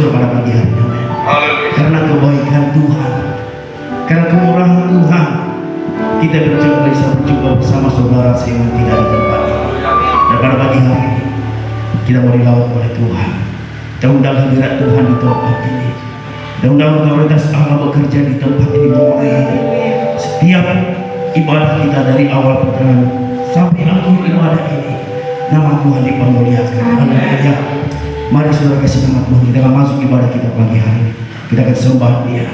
bersyukur pada pagi hari ini. Haleluya. Karena kebaikan Tuhan, karena kemurahan Tuhan, kita bisa berjumpa bersama saudara seiman kita di tempat ini. Dan pada pagi hari ini kita mau dilawat oleh Tuhan. Kita undang hadirat Tuhan di tempat ini. Dan undang otoritas Allah bekerja di tempat ini mulai setiap ibadah kita dari awal pertengahan sampai akhir ibadah ini. Nama Tuhan dipermuliakan. Haleluya. Mari saudara kasih nama Tuhan. Kita akan masuk ibadah kita pagi hari ini. Kita akan sembah Dia.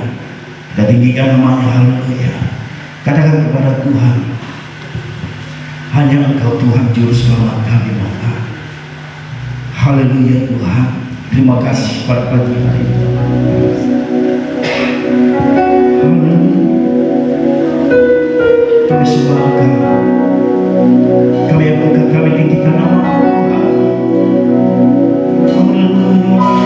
Kita tinggikan namanya. Haleluya. Katakan kepada Tuhan, hanya Engkau Tuhan juru selamat kami Bapa. Haleluya Tuhan. Terima kasih pada pagi hari ini. Kami sembah Engkau. Kami angkat, kami tinggikan nama Tuhan. Terima kasih. Mari sama-sama kata.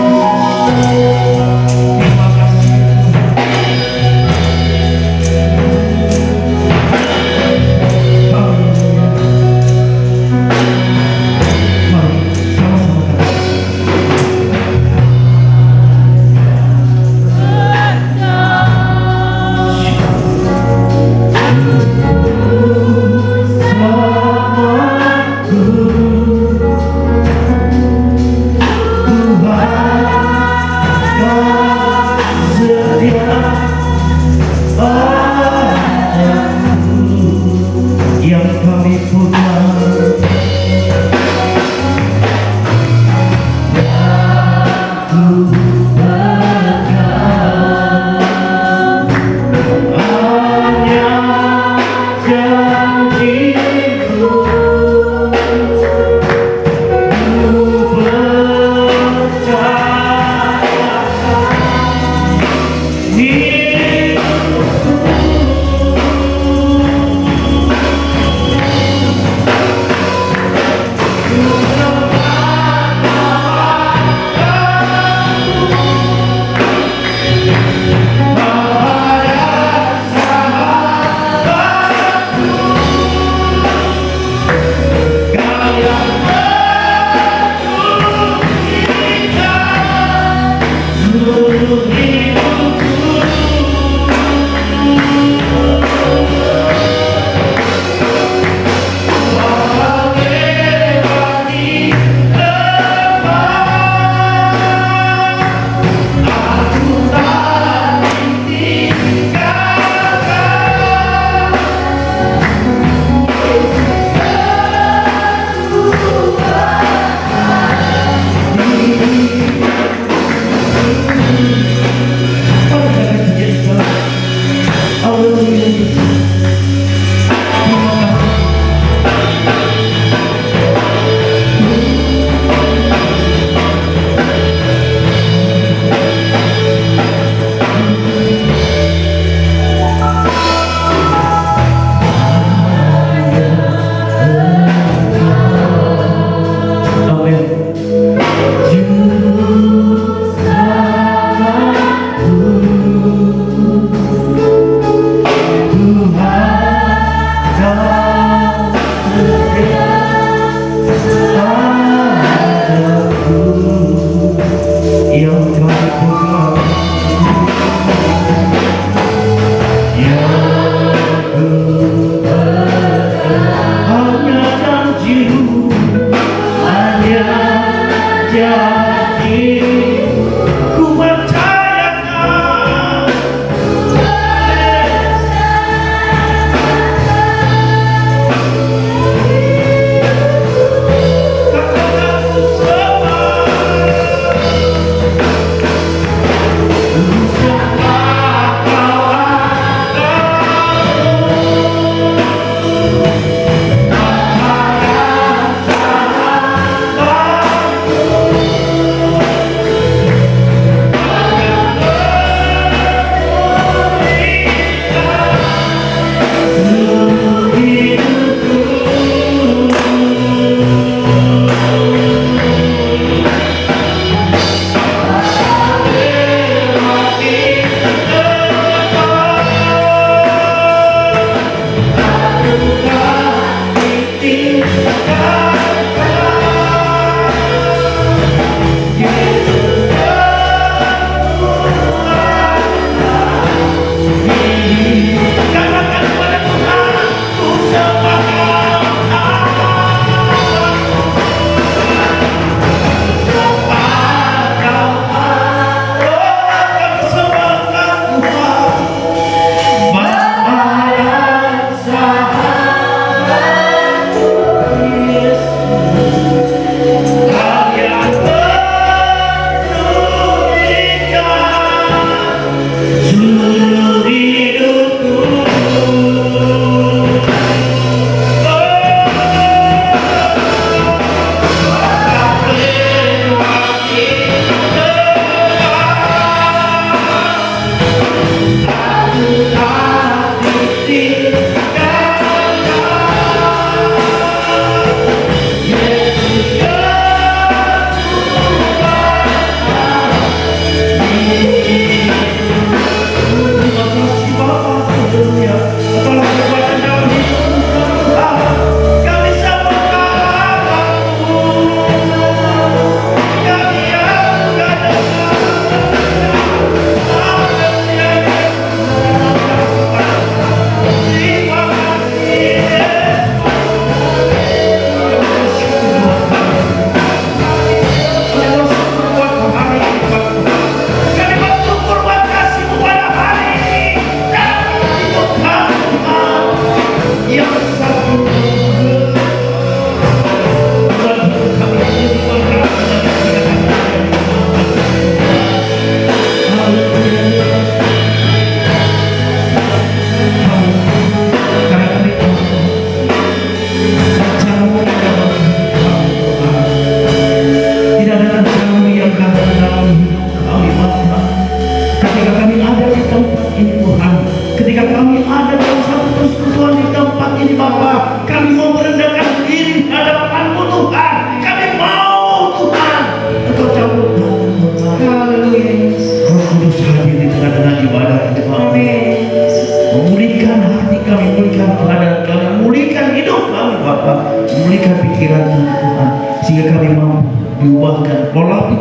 Yang kami punya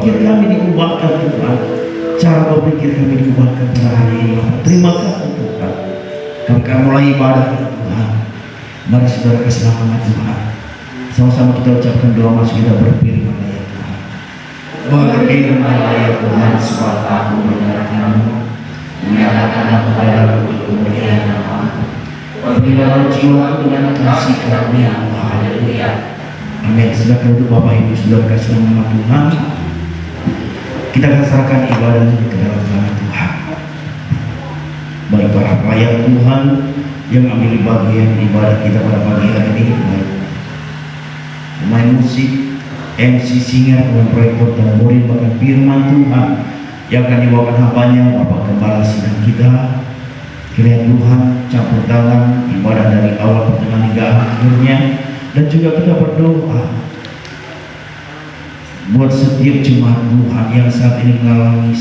pikir kami diubahkan Tuhan, cara berpikir kami diubahkan pada hari ini Bapa. Terima kasih Tuhan. Kami akan mulai ibadah Tuhan. Mari saudara kasih nama Tuhan. Sama-sama kita ucapkan doa, masuk kita berfirman ya Tuhan. Berfirmanlah ya Tuhan, sebab aku mendengarkanmu, menyatakanlah kepadaku kemuliaan nama-Mu. Berilah jiwaku dengan kasih karunia-Mu. Haleluya. Amin. Silakan duduk Bapak Ibu saudara kasih nama Tuhan. Kita akan serahkan ibadah ke dalam tangan Tuhan. Baik para pelayan Tuhan yang ambil bagian ibadah kita pada pagi hari ini, baik pemain musik, MC singer, pemain proyektor dan murid bahkan firman Tuhan yang akan dibawakan hambanya Bapak Gembala sidang kita. Kiranya Tuhan campur tangan ibadah dari awal pertengahan hingga akhirnya, dan juga kita berdoa buat setiap jemaat Tuhan yang saat ini mengalami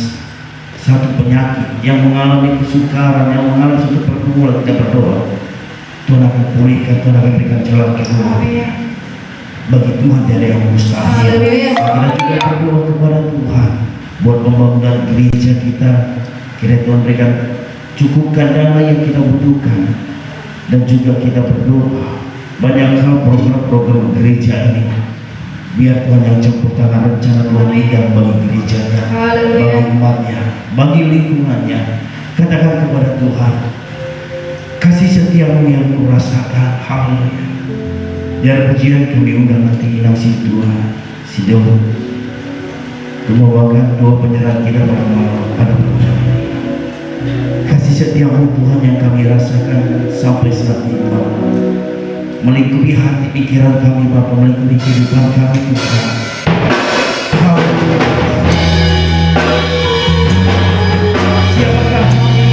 satu penyakit, yang mengalami kesukaran, yang mengalami satu pergumulan. Kita berdoa Tuhan akan pulihkan, Tuhan akan berikan jalan keluar. Bagi Tuhan tiada yang mustahil. Kita juga berdoa kepada Tuhan buat pembangunan gereja kita. Kiranya Tuhan berikan, cukupkan dana yang kita butuhkan, dan juga kita berdoa banyak hal program-program gereja ini, biar Tuhan yang campur tangan rencana Tuhan indah bagi gerejanya, bagi umatnya, bagi lingkungannya. Katakan kepada Tuhan, kasih setiamu yang kurasakan. Haleluya. Biar pujian kami undang nanti nasi Tuhan Sidon membawakan doa penyerahan kita pada malam pada malam ini. Kasih setiamu Tuhan yang kami rasakan sampai saat ini Bapa, melingkupi hati pikiran kami Bapa, melingkupi kehidupan kami Tuhan. Siapakah kami?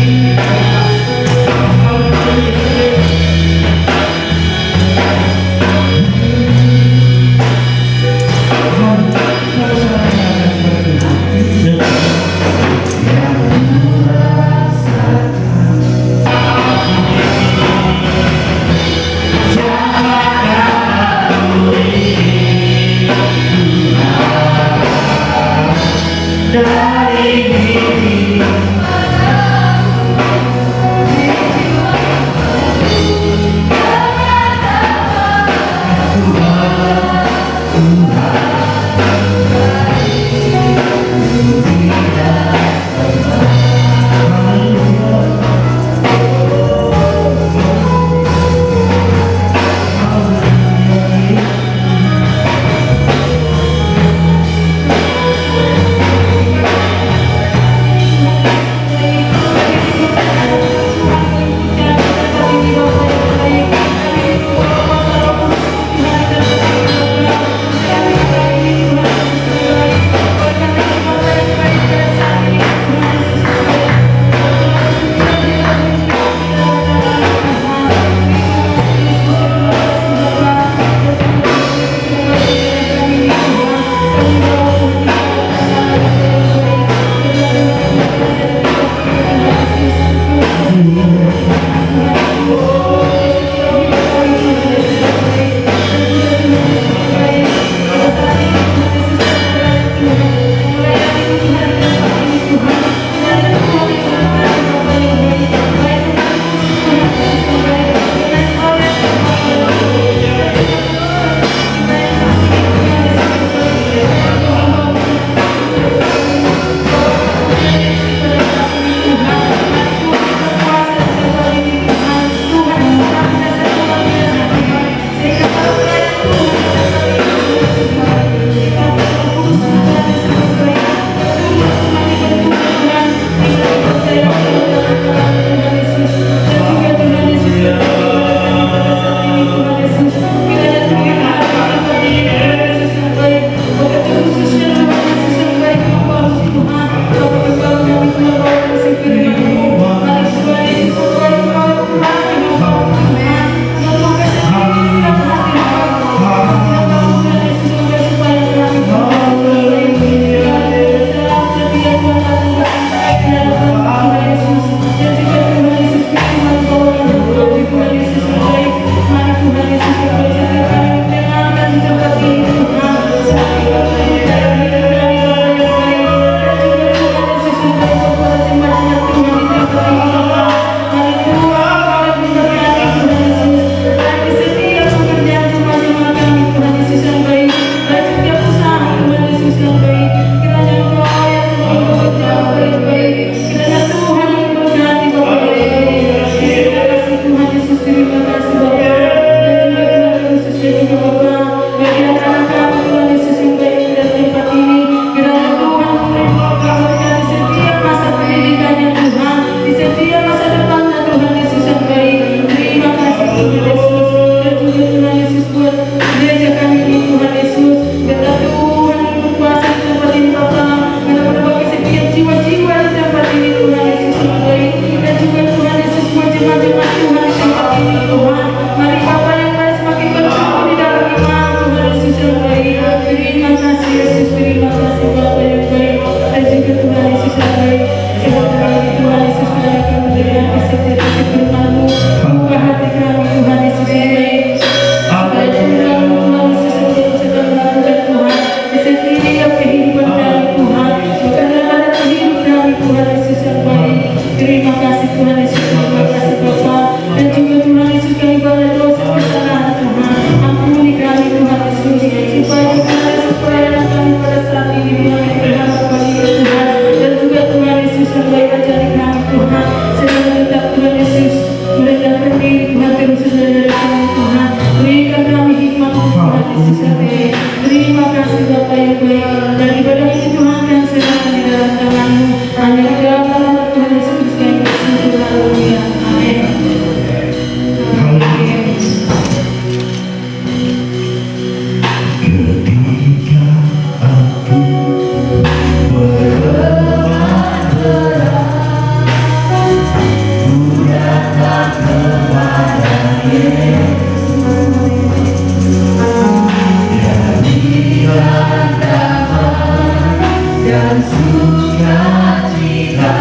sukacita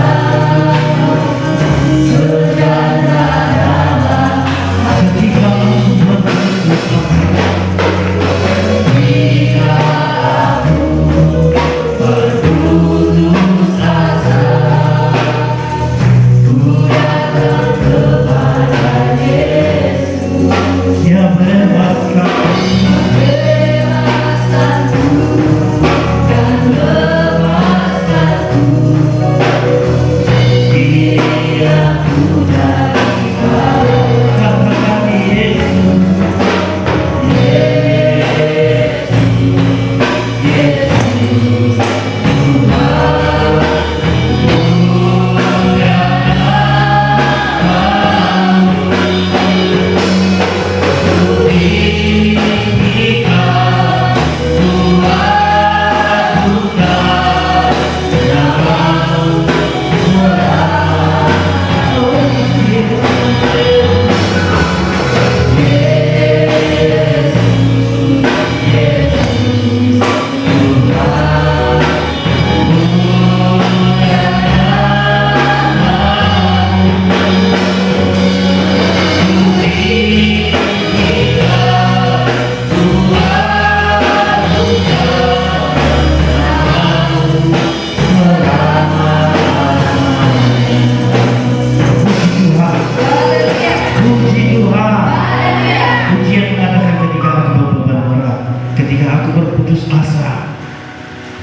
sejahtera ketika aku berputus asa. Dia bebaskanku dan lepaskanku, diriku dari kau. Katakan Yesus, Yesus,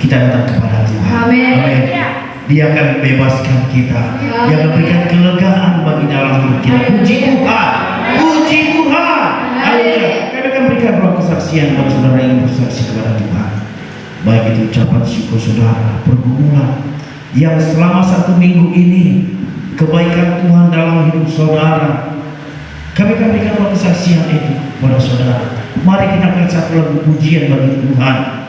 kita datang kepada Tuhan. Amin. Dia akan membebaskan kita. Dia akan berikan kelegaan bagi dalam hidup kita. Puji Tuhan. Puji Tuhan. Haleluya. Kami akan berikan roh kesaksian bagi saudara yang bersaksi kepada Tuhan. Baik itu ucapan syukur saudara, pergumulan yang selama 1 minggu ini, kebaikan Tuhan dalam hidup saudara. Kami akan berikan roh kesaksian itu kepada saudara. Mari kita akan satu lagu pujian bagi Tuhan.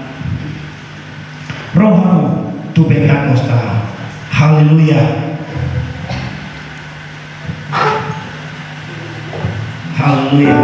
Rohamu tu Pentekosta. Haleluya. Haleluya.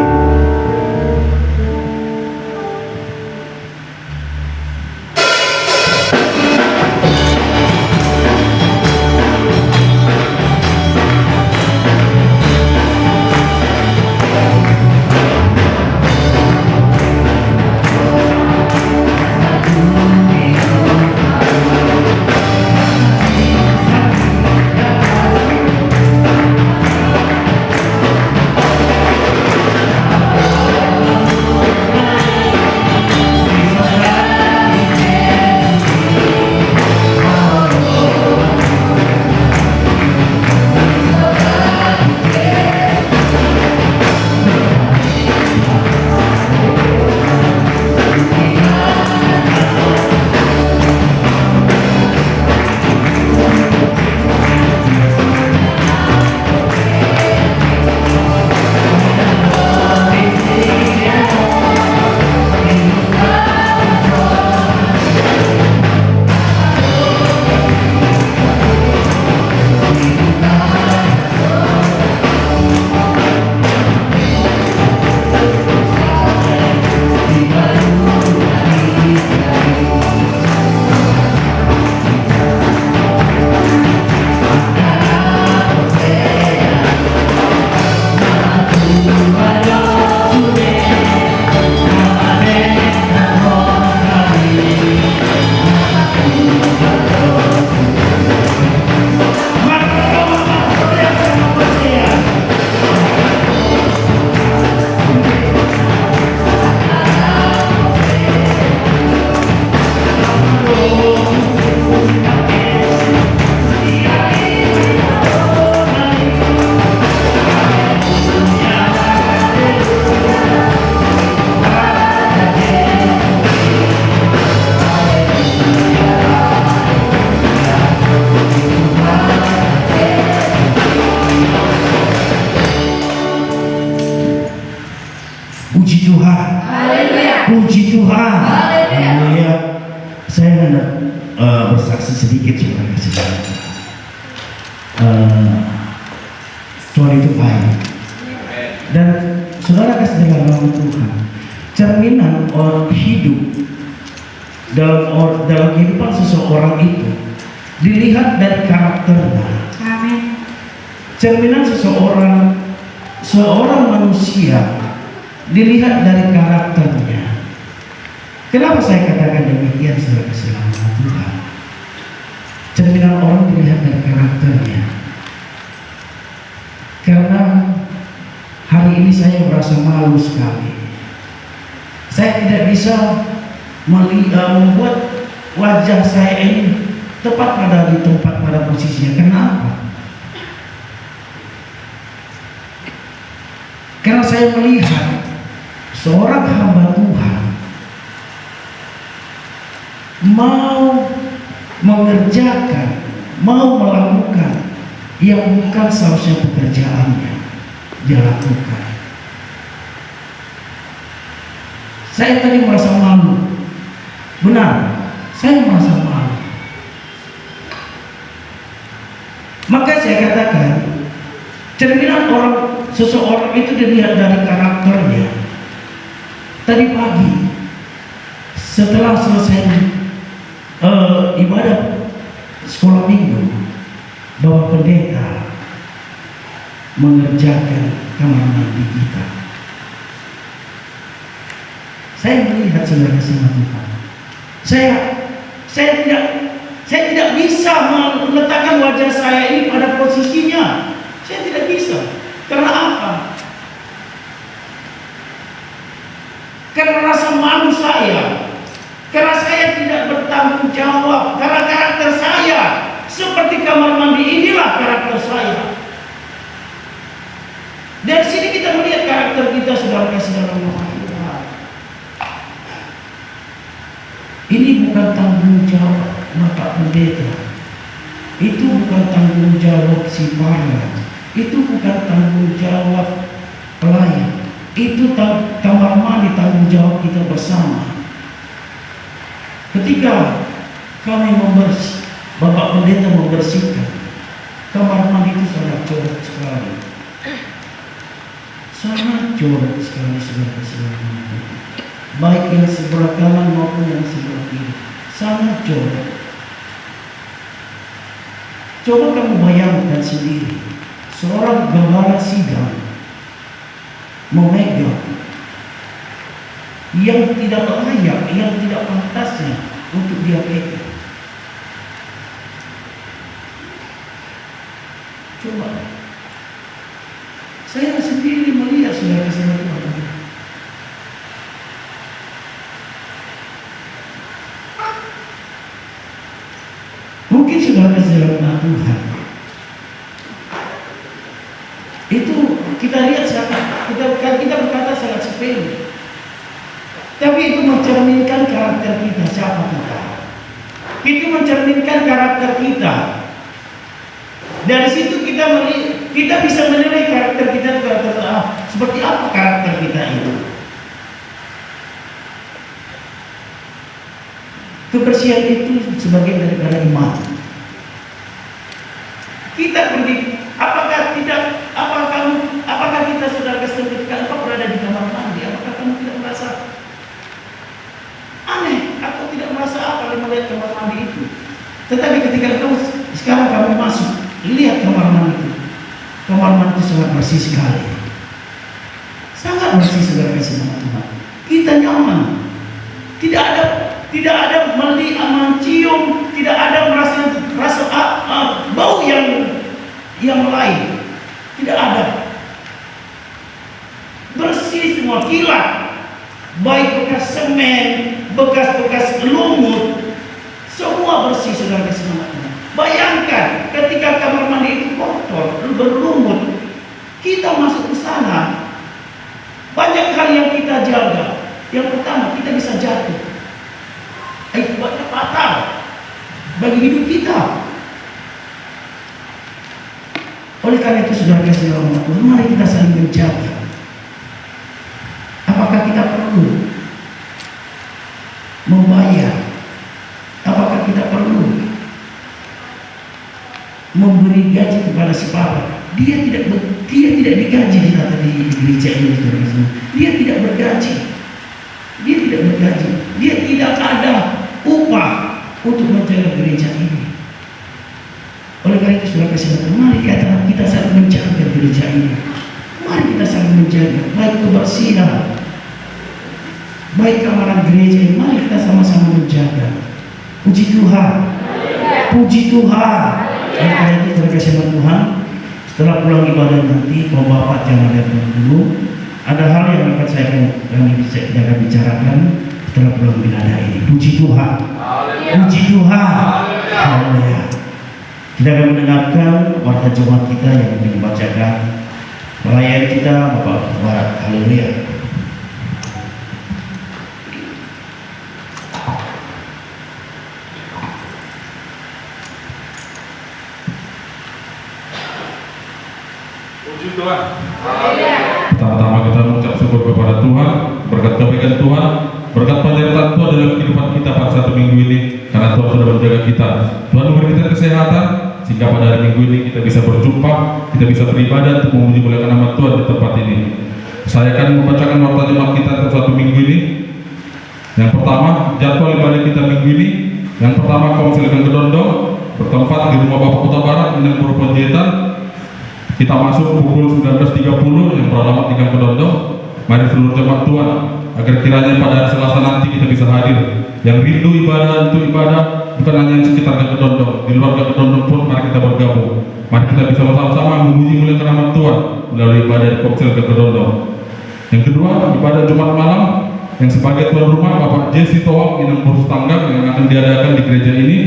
Puji Tuhan. Haleluya. Puji Tuhan. Haleluya. Saya hendak bersaksi sedikit saudara saudara. Tuhan itu baik. Dan saudara kasih dengan nama Tuhan. Cerminan orang hidup dalam kehidupan seseorang itu dilihat dari karakternya. Amin. Cerminan seorang manusia dilihat dari karakternya. Kenapa saya katakan demikian, saudara selamat Tuhan? Cerminan orang dilihat dari karakternya. Karena hari ini saya merasa malu sekali. Saya tidak bisa membuat wajah saya ini tepat pada di tempat pada posisinya. Kenapa? Karena saya melihat seorang hamba Tuhan mau mengerjakan, mau melakukan yang bukan seharusnya pekerjaannya dia lakukan. Saya tadi merasa malu. Benar, saya merasa malu. Maka saya katakan, cerminan seseorang itu dilihat dari karakternya. Tadi pagi setelah selesai ibadah sekolah minggu, Bapak Pendeta mengerjakan kamar mandi kita. Saya melihat saudara sama Tuhan. Saya tidak bisa meletakkan wajah saya ini pada posisinya. Saya tidak bisa. Karena apa? Karena rasa malu saya. Karena saya tidak bertanggung jawab. Karena karakter saya seperti kamar mandi, inilah karakter saya. Dari sini kita melihat karakter kita, saudara kasih dalam nama Tuhan. Ini bukan tanggung jawab Bapak Pendeta. Itu bukan tanggung jawab si Parlan. Itu bukan tanggung jawab pelayan. Itu kamar mandi, tanggung jawab kita bersama. Ketika kami Bapak Pendeta membersihkan kamar mandi, itu sangat jorok sekali. Sangat jorok sekali, saudara-saudara. Baik yang sebelah kanan maupun yang sebelah kiri, sangat jorok. Coba kamu bayangkan sendiri, seorang gembala sidang memegang yang tidak layak, yang tidak pantasnya untuk dia pegang. Coba, saya sendiri melihat saudara-saudara Tuhan. Mungkin saudara-saudara Tuhan itu kita lihat kita berkata sangat sepele, tapi itu mencerminkan karakter kita. Siapa kita? Itu mencerminkan karakter kita. Dari situ kita bisa menilai karakter kita seperti apa karakter kita itu. Kebersihan itu sebagian daripada iman. Kita pergi, apakah kita sudah ketika engkau berada di kamar mandi, apakah kamu tidak merasa aneh atau tidak merasa apa melihat kamar mandi itu? Tetapi ketika sekarang kamu masuk, lihat kamar mandi itu. Kamar mandi itu sangat bersih sekali. Sangat bersih, saudara kasih nama Tuhan. Kita nyaman. Tidak ada mencium, tidak ada rasa bau yang lain. Tidak ada. Bersih semua, kilat. Baik bekas semen, bekas lumut, semua bersih, saudara kasih nama Tuhan. Bayangkan ketika kamar mandi itu kotor, berlumut, kita masuk ke sana. Banyak hal yang kita jaga. Yang pertama, kita bisa jatuh. Akibatnya fatal bagi hidup kita. Oleh karena itu, saudara kasih Allah, mari kita saling menjaga. Apakah kita perlu membayar? Apakah kita perlu memberi gaji kepada si Bapak? Dia tidak digaji kita di gereja ini, saudara. Dia tidak bergaji. Dia tidak ada upah untuk menjaga gereja ini. itu sudah kasih tahu, mari kita saling menjaga gereja ini. Mari kita saling menjaga, baik kebersihan, baik keamanan gereja ini, mari kita sama-sama menjaga. Puji Tuhan, puji Tuhan. Dan karena itu sudah kasih Tuhan, setelah pulang ibadah nanti, mau Bapak jangan lihat dulu. Ada hal yang akan saya bicarakan setelah pulang ibadah ini. Puji Tuhan, puji Tuhan. Haleluya. Kita akan mendengarkan warta jemaat kita yang dibacakan pelayan kita Bapak Barat. Haleluya. Puji Tuhan. Pertama-tama kita mengucap syukur kepada Tuhan, berkat kebaikan Tuhan, berkat penyertaan Tuhan dalam kehidupan kita pada satu minggu ini, karena Tuhan sudah menjaga kita. Tuhan memberi kita kesehatan, sehingga pada hari minggu ini kita bisa berjumpa, kita bisa beribadah untuk memuji muliakan nama Tuhan di tempat ini. Saya akan membacakan warta jemaat kita untuk satu minggu ini. Yang pertama, jadwal ibadah kita minggu ini. Yang pertama, Komsel Kedondong bertempat di rumah Bapak Kota Barat, Minang Puro Panjaitan. Kita masuk pukul 19.30 yang beralamat di Gang Kedondong. Mari seluruh jemaat Tuhan, agar kiranya pada hari Selasa nanti kita bisa hadir. Yang rindu ibadah untuk ibadah, bukan hanya yang sekitar Gang Kedondong, di luar Gang Kedondong pun mari kita bergabung. Mari kita bisa bersama-sama memuji muliakan nama Tuhan melalui ibadah di Komsel Gang Kedondong. Yang kedua, ibadah Jumat malam yang sebagai tuan rumah Bapak Jesse Tohang Inang Burus Tanggang yang akan diadakan di gereja ini.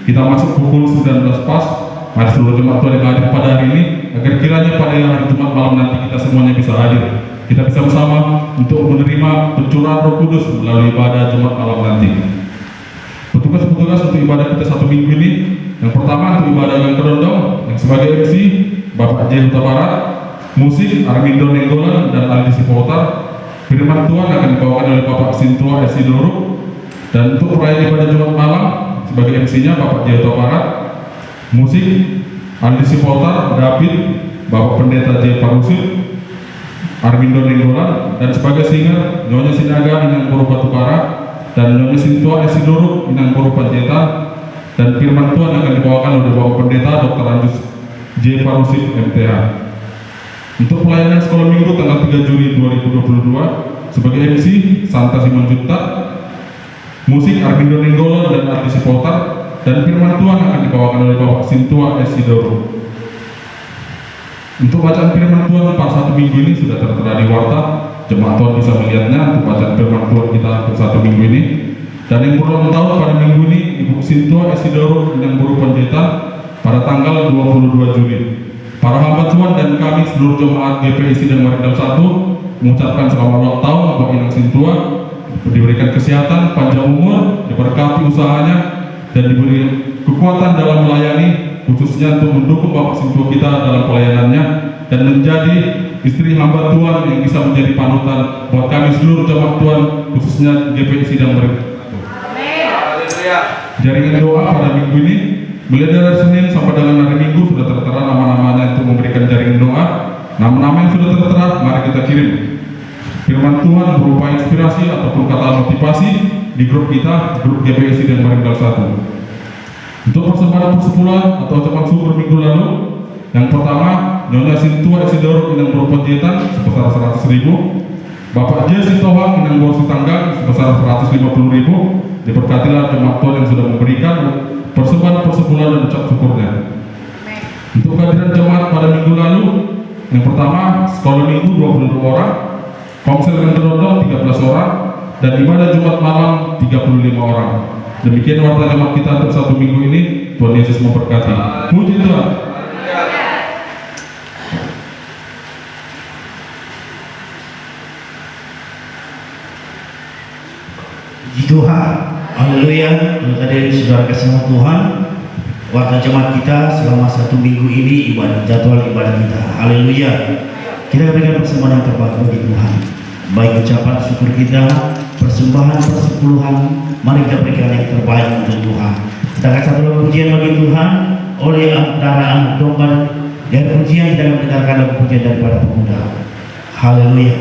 Kita masuk pukul 19 pas. Mari seluruh jemaat Tuhan yang hadir pada hari ini, agar kiranya pada hari Jumat malam nanti kita semuanya bisa hadir. Kita bisa bersama untuk menerima pencurahan Roh Kudus melalui ibadah Jumat malam nanti. Petugas-petugas untuk ibadah kita satu minggu ini, yang pertama untuk ibadah Gang Kedondong yang sebagai MC Bapak J. Huta Barat, musik Armindo Nenggolan dan Aldi Sipotar. Firman Tuhan akan dibawakan oleh Bapak Sintua Esidoruk. Dan untuk perayaan ibadah Jumat malam sebagai MC-nya Bapak J. Huta Barat, musik Aldi Sipotar, David, Bapak Pendeta J. Parusit, Armindo Nenggolan, dan sebagai singer Nyonya Sinaga Inang Puro Batubara dan Nyonya Sintua Esidoruk Inang Puro Panjaitan. Dan firman Tuhan akan dibawakan oleh Bapak Pendeta Dr. Anjus J. Parusit MTH. Untuk pelayanan sekolah minggu tanggal 3 Juli 2022 sebagai MC Santa Simanjuntak, musik Armindo Nenggolan dan Aldi Sipotar, dan firman Tuhan akan dibawakan oleh Bapak Sintua Esidoro. Untuk bacaan firman Tuhan pada satu minggu ini sudah tertera di warta. Jemaat Tuhan bisa melihatnya untuk bacaan firman Tuhan kita untuk satu minggu ini. Dan yang berulang tahun pada minggu ini, Ibu Sintua Esidoro yang Puro Panjaitan pada tanggal 22 Juli. Para hamba Tuhan dan kami seluruh jemaat GPI Sidang Marindal 1 mengucapkan selamat ulang tahun Bapak Inang Sintua, diberikan kesehatan, panjang umur, diberkati usahanya, dan diberi kekuatan dalam melayani, khususnya untuk mendukung Bapak Sintua kita dalam pelayanannya dan menjadi istri hamba Tuhan yang bisa menjadi panutan buat kami seluruh jemaat Tuhan, khususnya GPI Sidang Marindal 1. Jaringan doa pada minggu ini, mulai dari Senin sampai dengan hari Minggu sudah tertera nama-namanya untuk memberikan jaringan doa. Nama-nama yang sudah tertera, mari kita kirim firman Tuhan berupa inspirasi ataupun kata motivasi di grup kita, grup GPI Sidang Marindal 1. Untuk persembahan persepuluhan atau ucapan syukur minggu lalu, yang pertama Nyonya Sintua Esidoro Inang Puro Panjaitan sebesar 100.000, Bapak Jesse Tohang Inang Burus Tanggang sebesar 150.000. Diberkatilah jemaat Tuhan yang sudah memberikan persembahan persepuluhan dan ucap syukurnya. Untuk kehadiran jemaat pada minggu lalu, yang pertama sekolah minggu 22 orang, Komsel Gang Kedondong 13 orang, dan ibadah Jumat malam 35 orang. Demikian warta jemaat kita untuk satu minggu ini. Tuhan Yesus memberkati. Puji Tuhan. Puji Tuhan. Haleluya. Untuk hadirin saudara kasih Tuhan, warta jemaat kita selama satu minggu ini ibadah, jadwal ibadah kita. Haleluya. Kita berikan persembahan yang terbaik bagi Tuhan, baik ucapan syukur kita, persembahan persepuluhan. Mari kita berikan yang terbaik untuk Tuhan. Kita akan satu lagu pujian bagi Tuhan oleh antara anak domba. Dari pujian kita akan mendengarkan lagu pujian daripada pemuda. Haleluya.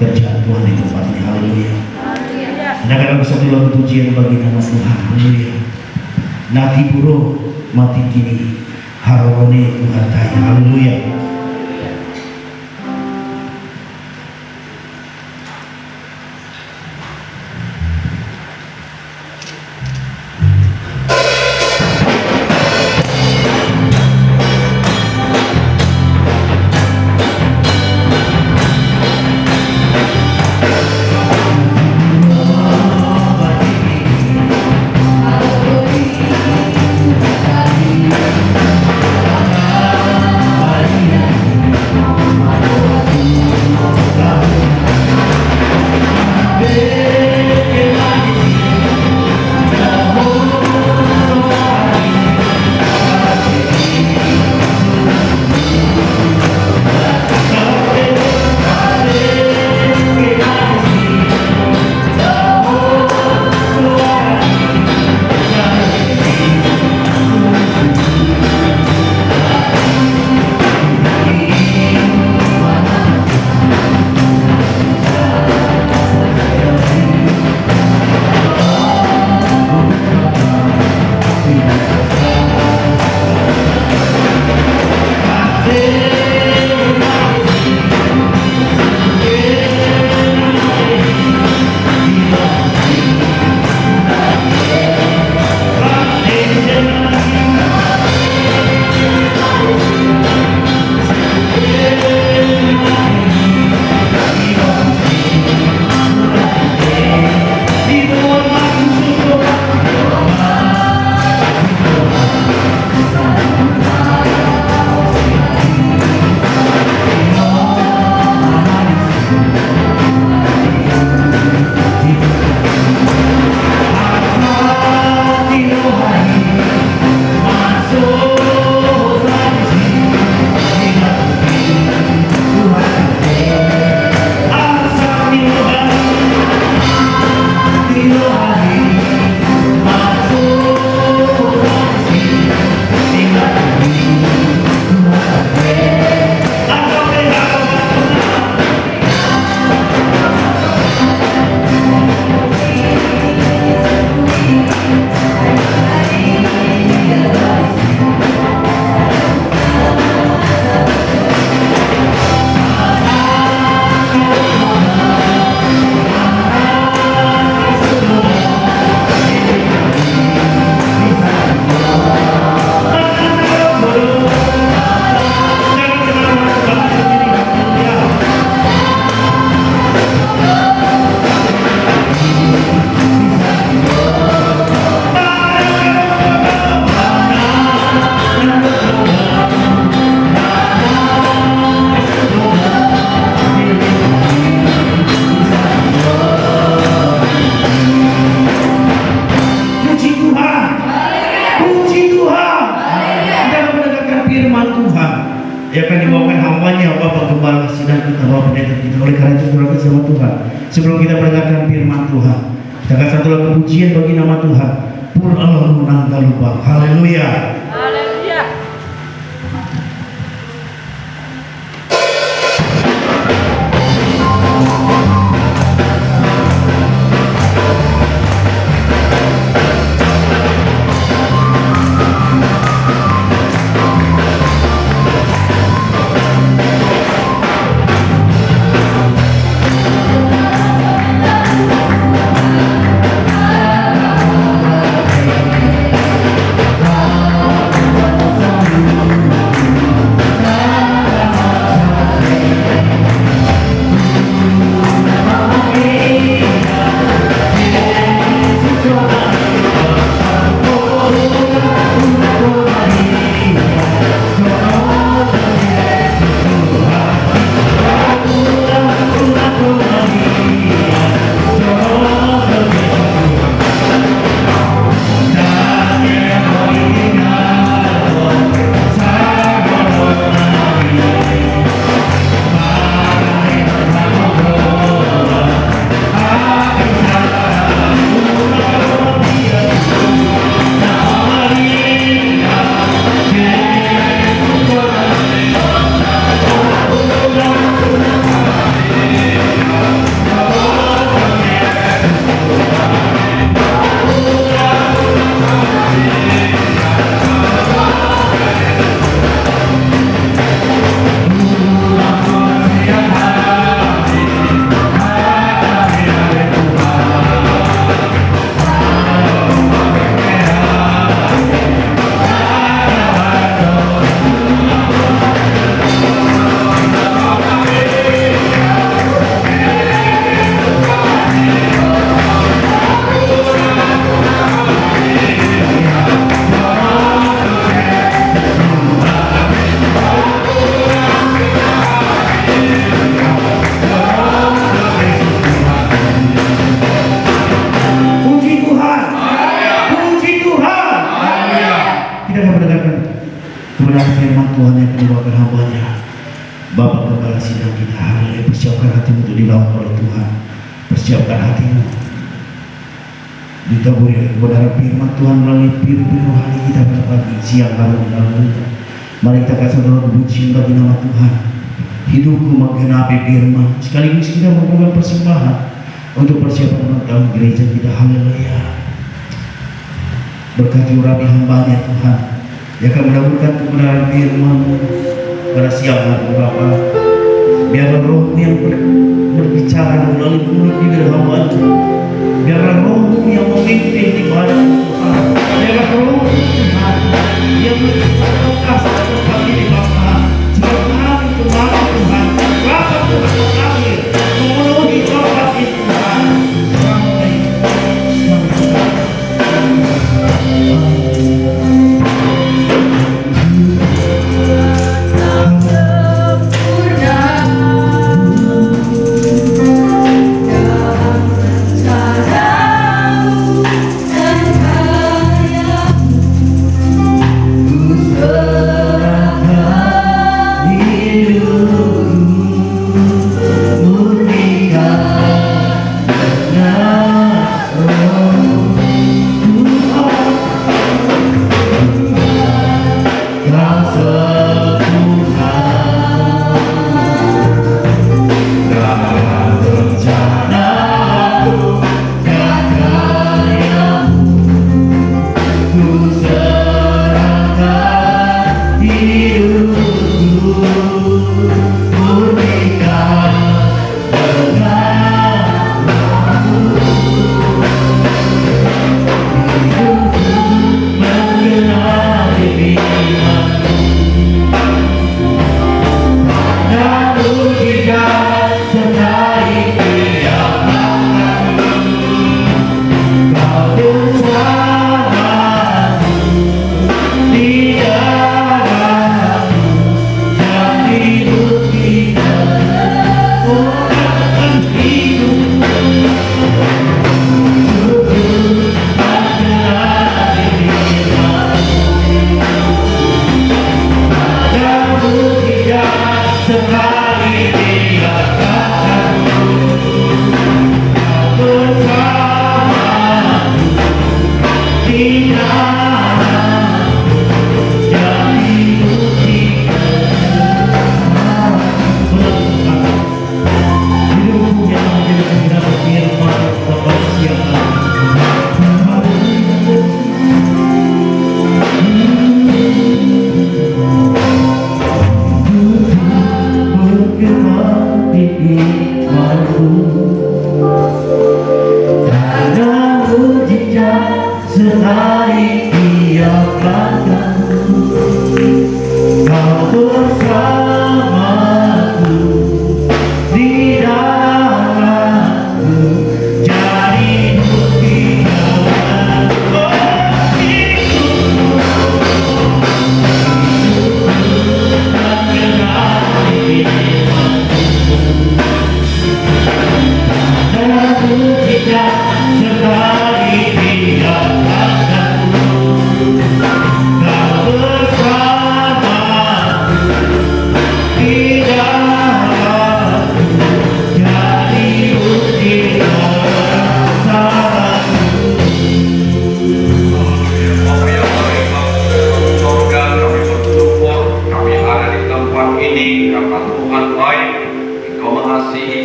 pekerjaan Tuhan di tempat ini. Haleluya. Kadang-kadang bisa bilang pujian bagi nama Tuhan. Haleluya. Nati buro mati kini harone Tuhan kaya. Haleluya. Hallelujah. yang akan dibawakan hambanya Bapak Gembala Sidang kita, Bapak Pendeta kita. Oleh karena itu saudara sama Tuhan, sebelum kita mendengarkan firman Tuhan, kita akan satu lagu pujian bagi nama Tuhan. Pur Allah menang tak lupa. Haleluya. Haleluya. kebenaran firman Tuhan yang dibawakan hambanya. Bapak Gembala Sidang kita, haleluya. Persiapkan hatimu untuk dilawan oleh Tuhan. Persiapkan hatimu ditaburi oleh kebenaran firman Tuhan melalui piru-piru rohani kita pada pagi, siang, malam, dan malam. Mari kita kasih doa pujian bagi nama Tuhan. Hidupku menggenapi firman, sekaligus kita membawa persembahan untuk persiapan ulang tahun gereja kita. Haleluya. Berkati urapi hambanya Tuhan, yang akan mendapatkan kebenaran firman pada siang hari Bapa. Biarlah rohmu yang berbicara melalui mulut bibir hamba-Mu. Biarlah rohmu yang memimpin ibadah Tuhan. Biarlah rohmu Tuhan yang berkas dalam hati di Bapa. Jika kami Tuhan Tuhan, Bapa Tuhan kami memenuhi Bapa Tuhan sampai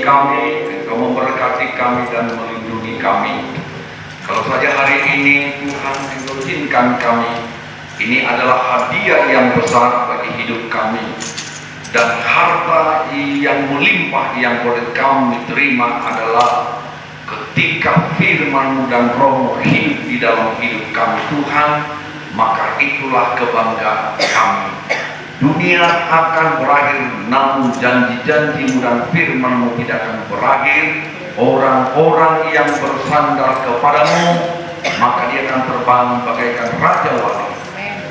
kami, Engkau memberkati kami dan melindungi kami. Kalau saja hari ini Tuhan Engkau izinkan kami, ini adalah hadiah yang besar bagi hidup kami. Dan harta yang melimpah yang boleh kami terima adalah ketika firman-Mu dan Roh-Mu hidup di dalam hidup kami Tuhan, maka itulah kebanggaan kami. Dunia akan berakhir, namun janji-janji-Mu dan firman-Mu tidak akan berakhir. Orang-orang yang bersandar kepadamu, maka dia akan terbang bagaikan Raja Wali.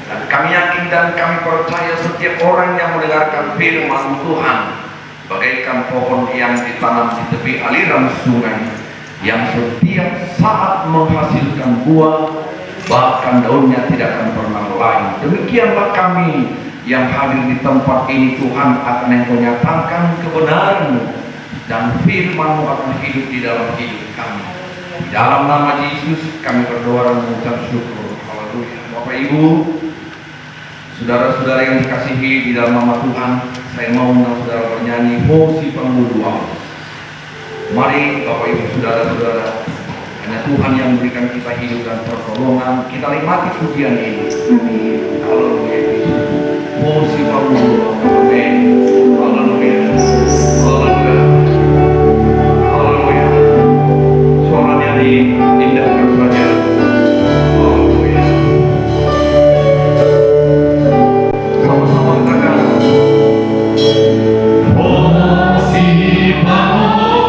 Dan kami yakin dan kami percaya setiap orang yang mendengarkan firman Tuhan bagaikan pohon yang ditanam di tepi aliran sungai, yang setiap saat menghasilkan buah, bahkan daunnya tidak akan pernah layu. Demikianlah kami yang hadir di tempat ini, Tuhan, akan Engkau nyatakan kebenaran-Mu dan firman-Mu akan hidup di dalam hidup kami. Di dalam nama Yesus kami berdoa dan mengucap syukur. Haleluya. Bapak Ibu, saudara-saudara yang dikasihi di dalam nama Tuhan, saya mau undang saudara bernyanyi "Oh si Penghulu Amal". Mari Bapak Ibu, saudara-saudara, hanya Tuhan yang memberikan kita hidup dan pertolongan. Kita nikmati pujian ini. Haleluya. Oh si Penghulu Amal. Amin. Haleluya. Haleluya. Haleluya. Suaranya diindahkan saja. Haleluya. Sama-sama katakan. Oh si Penghulu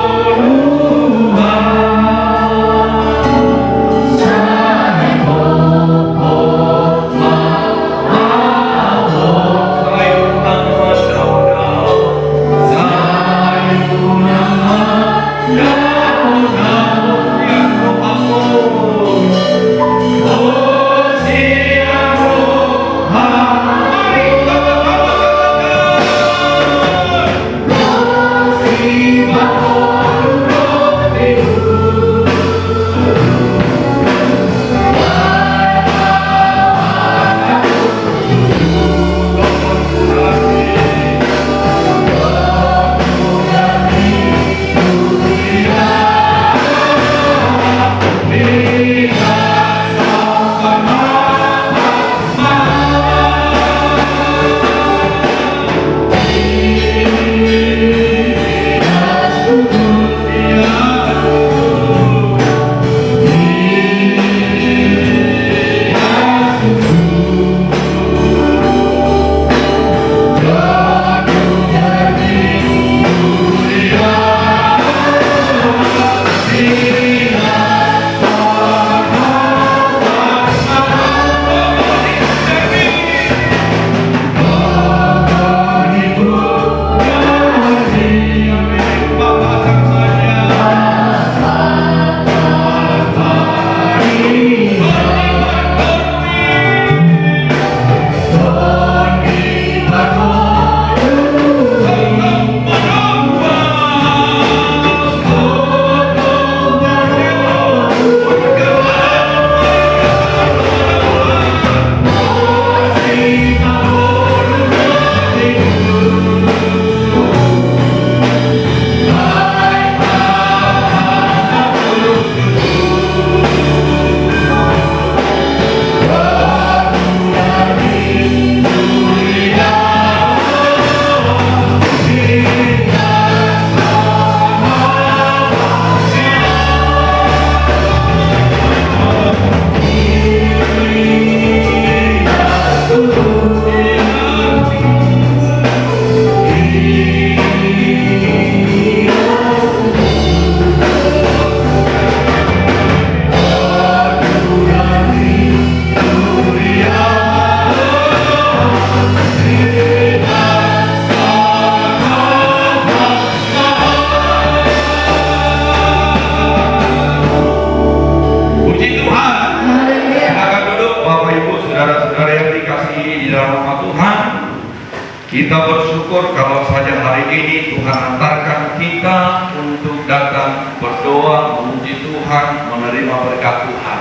Kita bersyukur kalau saja hari ini Tuhan antarkan kita untuk datang berdoa, memuji Tuhan, menerima berkat Tuhan.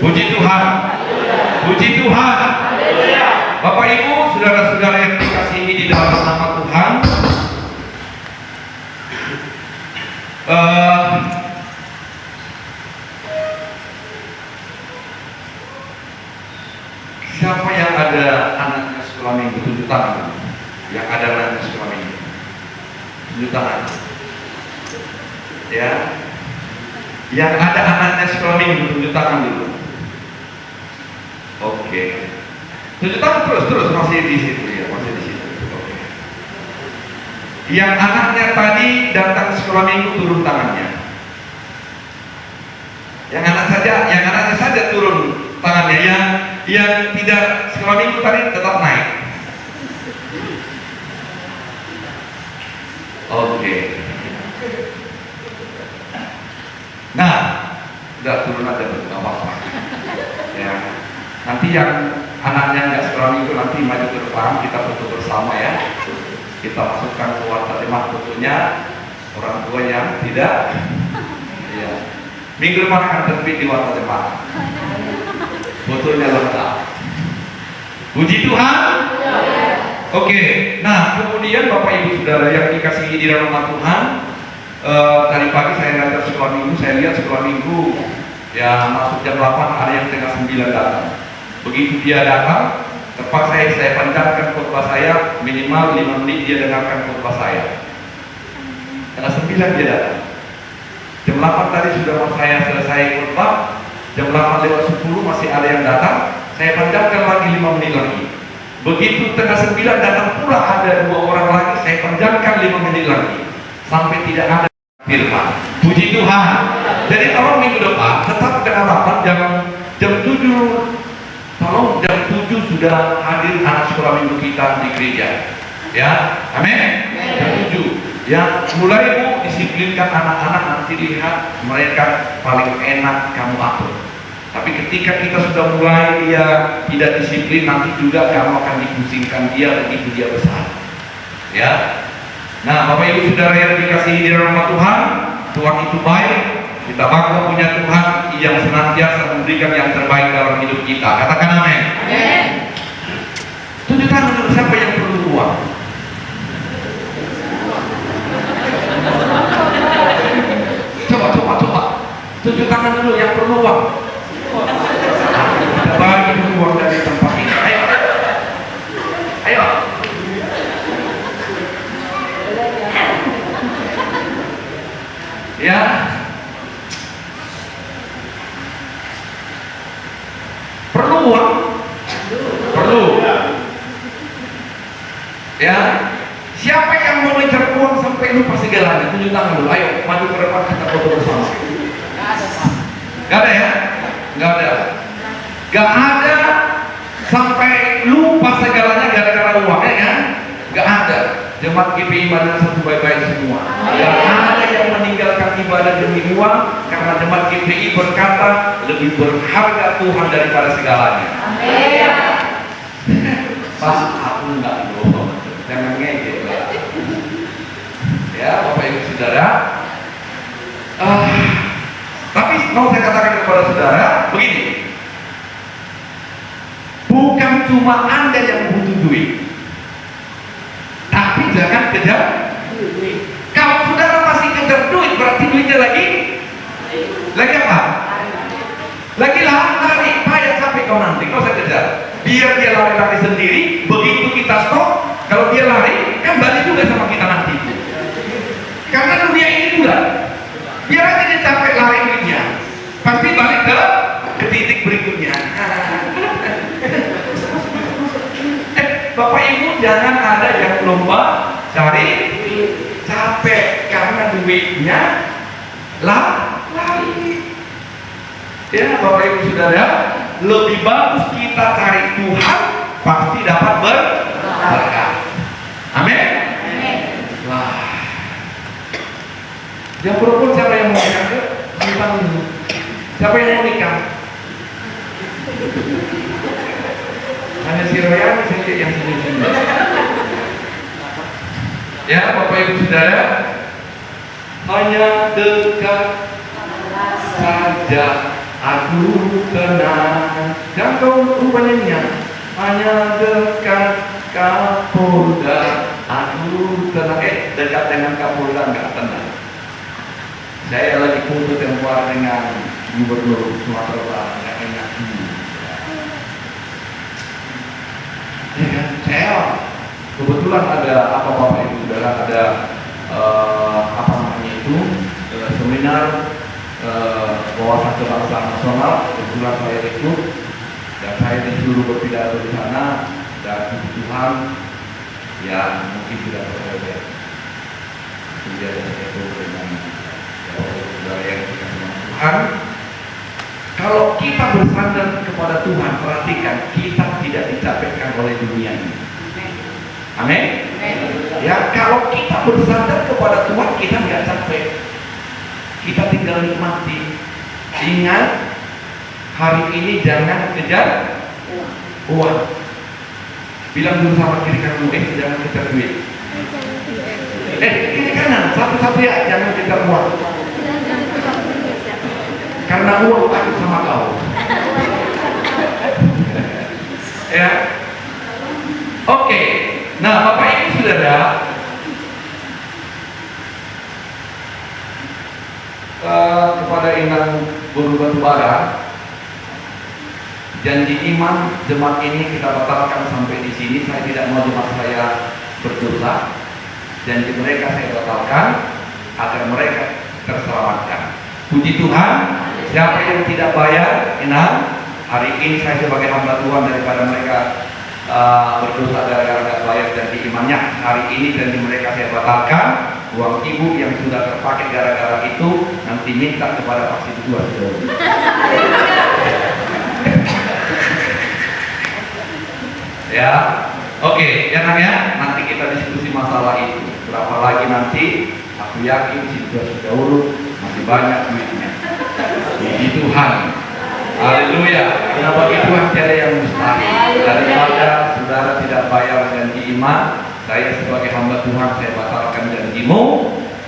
Puji Tuhan, puji Tuhan. Bapak Ibu, saudara-saudara yang dikasihi di dalam nama Tuhan, Siapa yang ada anaknya sekolah minggu? Tunjuk tangan. Yang ada anaknya sekolah minggu, tunjuk tangan. Ya, yang ada anaknya sekolah minggu, tunjuk tangan dulu. Oke, tunjuk tangan terus masih di situ ya, masih di situ. Oke. Yang anaknya tadi datang ke sekolah minggu, turun tangannya. Yang anaknya saja turun tangannya. Yang tidak sekolah minggu tadi tetap naik. Oke. Nah, udah turun aja tuh, nggak apa-apa. Ya. Nanti yang anaknya nggak sekolah minggu nanti maju ke depan, kita foto bersama ya. Kita masukkan ke watermark fotonya orang tua yang tidak. Ya. Minggu depan akan terbit di watermark. Fotonya lengkap. Puji Tuhan. Oke. Nah, kemudian Bapak Ibu Saudara yang dikasihi di dalam nama Tuhan, tadi pagi saya ngajar sekolah minggu, saya lihat sekolah minggu ya masuk jam 8, ada yang setengah 9 datang. Begitu dia datang, tepat saya panjangkan khotbah saya, minimal 5 menit dia dengarkan khotbah saya. Setengah 9 dia datang. Jam 8 tadi sudah saya selesai khotbah, jam 8:10 masih ada yang datang, saya panjangkan lagi 5 menit lagi. Begitu tengah 9 datang pula ada 2 orang lagi, saya panjangkan 5 menit lagi. Sampai tidak ada firman. Puji Tuhan. Jadi tolong minggu depan tetap dengan rapat jam 7. Tolong jam 7 sudah hadir anak sekolah minggu kita di gereja. Ya, amin. Jam 7. Ya, mulai Bu disiplinkan anak-anak, nanti lihat mereka paling enak kamu atur. Tapi ketika kita sudah mulai dia tidak disiplin, nanti juga kamu akan dipusingkan dia begitu dia besar. Ya. Nah, Bapak Ibu Saudara yang dikasihi di dalam nama Tuhan, Tuhan itu baik. Kita bangga punya Tuhan yang senantiasa memberikan yang terbaik dalam hidup kita. Katakan amin. Amin. Tunjuk tangan dulu siapa yang perlu uang. Coba. Tunjuk tangan dulu yang perlu uang. Kita bagi dulu uang dari tempat ini. Ayo. Ya. Perlu uang? Perlu. Ya. Siapa yang mau ngejar uang sampai lupa segalanya? Tunjuk tangan dulu. Ayo, maju ke depan kita foto bersama. Gak ada ya? Gak ada. Gak ada sampai lupa segalanya gara-gara uang, ya kan? Gak ada. Jemaat GPI Madinah satu baik-baik semua. Gak ada yang meninggalkan ibadah demi uang, karena jemaat GPI berkata lebih berharga Tuhan daripada segalanya. Amin. Pas aku enggak loh, jangan ngejek. Ya, Bapak Ibu Saudara. Tapi mau saya katakan kepada saudara begini, bukan cuma Anda yang butuh duit, tapi jangan kejar duit. Kalau saudara masih kejar duit, berarti duitnya lagi apa? Lagi lari, payah capek kau nanti, kau saya kejar. Biar dia lari-lari sendiri, begitu kita stop, kalau dia lari, kan balik juga sama kita nanti. Karena dunia ini juga, biar aja dia capek lari duitnya, pasti balik ke titik berikutnya. Bapak Ibu jangan ada yang lomba cari capek karena duitnya lari. Ya, Bapak Ibu Saudara, lebih bagus kita cari Tuhan, pasti dapat berkah. Amin. Wah. Yang perempuan siapa yang mau nikah? Siapa yang mau nikah? Hanya si Royani saja yang sini-sini. Ya, Bapak Ibu Saudara, hanya dekat saja aku tenang. Jangan kau rupanya hanya dekat Kapolda aku tenang. Dekat dengan Kapolda nggak tenang. Saya lagi foto tempoh dengan Gubernur Sumatera Utara, nggak enak ya kan? Saya kebetulan ada apa Bapak Ibu Saudara, ada apa namanya itu seminar wawasan kebangsaan nasional. Kebetulan saya ikut dan saya disuruh berpidato di sana, dan Tuhan ya mungkin tidak berbeda. Menjadi itu dengan saudara yang dikasih Tuhan. Kalau kita bersandar kepada Tuhan, perhatikan, kita tidak dicapekkan oleh dunia ini. Amin. Ya, kalau kita bersandar kepada Tuhan, kita nggak capek. Kita tinggal nikmati. Ingat, hari ini jangan kejar uang. Bilang dulu sama kiri kananmu, jangan kejar duit. Kiri kanan, satu-satu ya, jangan kejar uang. Karena uang takut sama kau. Ya. Oke. Nah, Bapak Ibu Saudara, kepada Inang Guru Batubara, janji iman jemaat ini kita batalkan sampai di sini. Saya tidak mau jemaat saya berdosa. Janji mereka saya batalkan agar mereka terselamatkan. Puji Tuhan. Siapa yang tidak bayar, Inang, hari ini saya sebagai hamba Tuhan daripada mereka berdosa gara-gara tidak bayar janji imannya, hari ini janji mereka saya batalkan. Uang ibu yang sudah terpakai gara-gara itu nanti minta kepada Pak Sidu ya, oke, ya Nang ya, nanti kita diskusi masalah itu. Berapa lagi nanti? Aku yakin Sidu masih banyak duitnya. Puji Tuhan. Haleluya. Karena bagi Tuhan tiada yang mustahil. Daripada saudara tidak bayar janji iman, saya sebagai hamba Tuhan saya batalkan janjimu.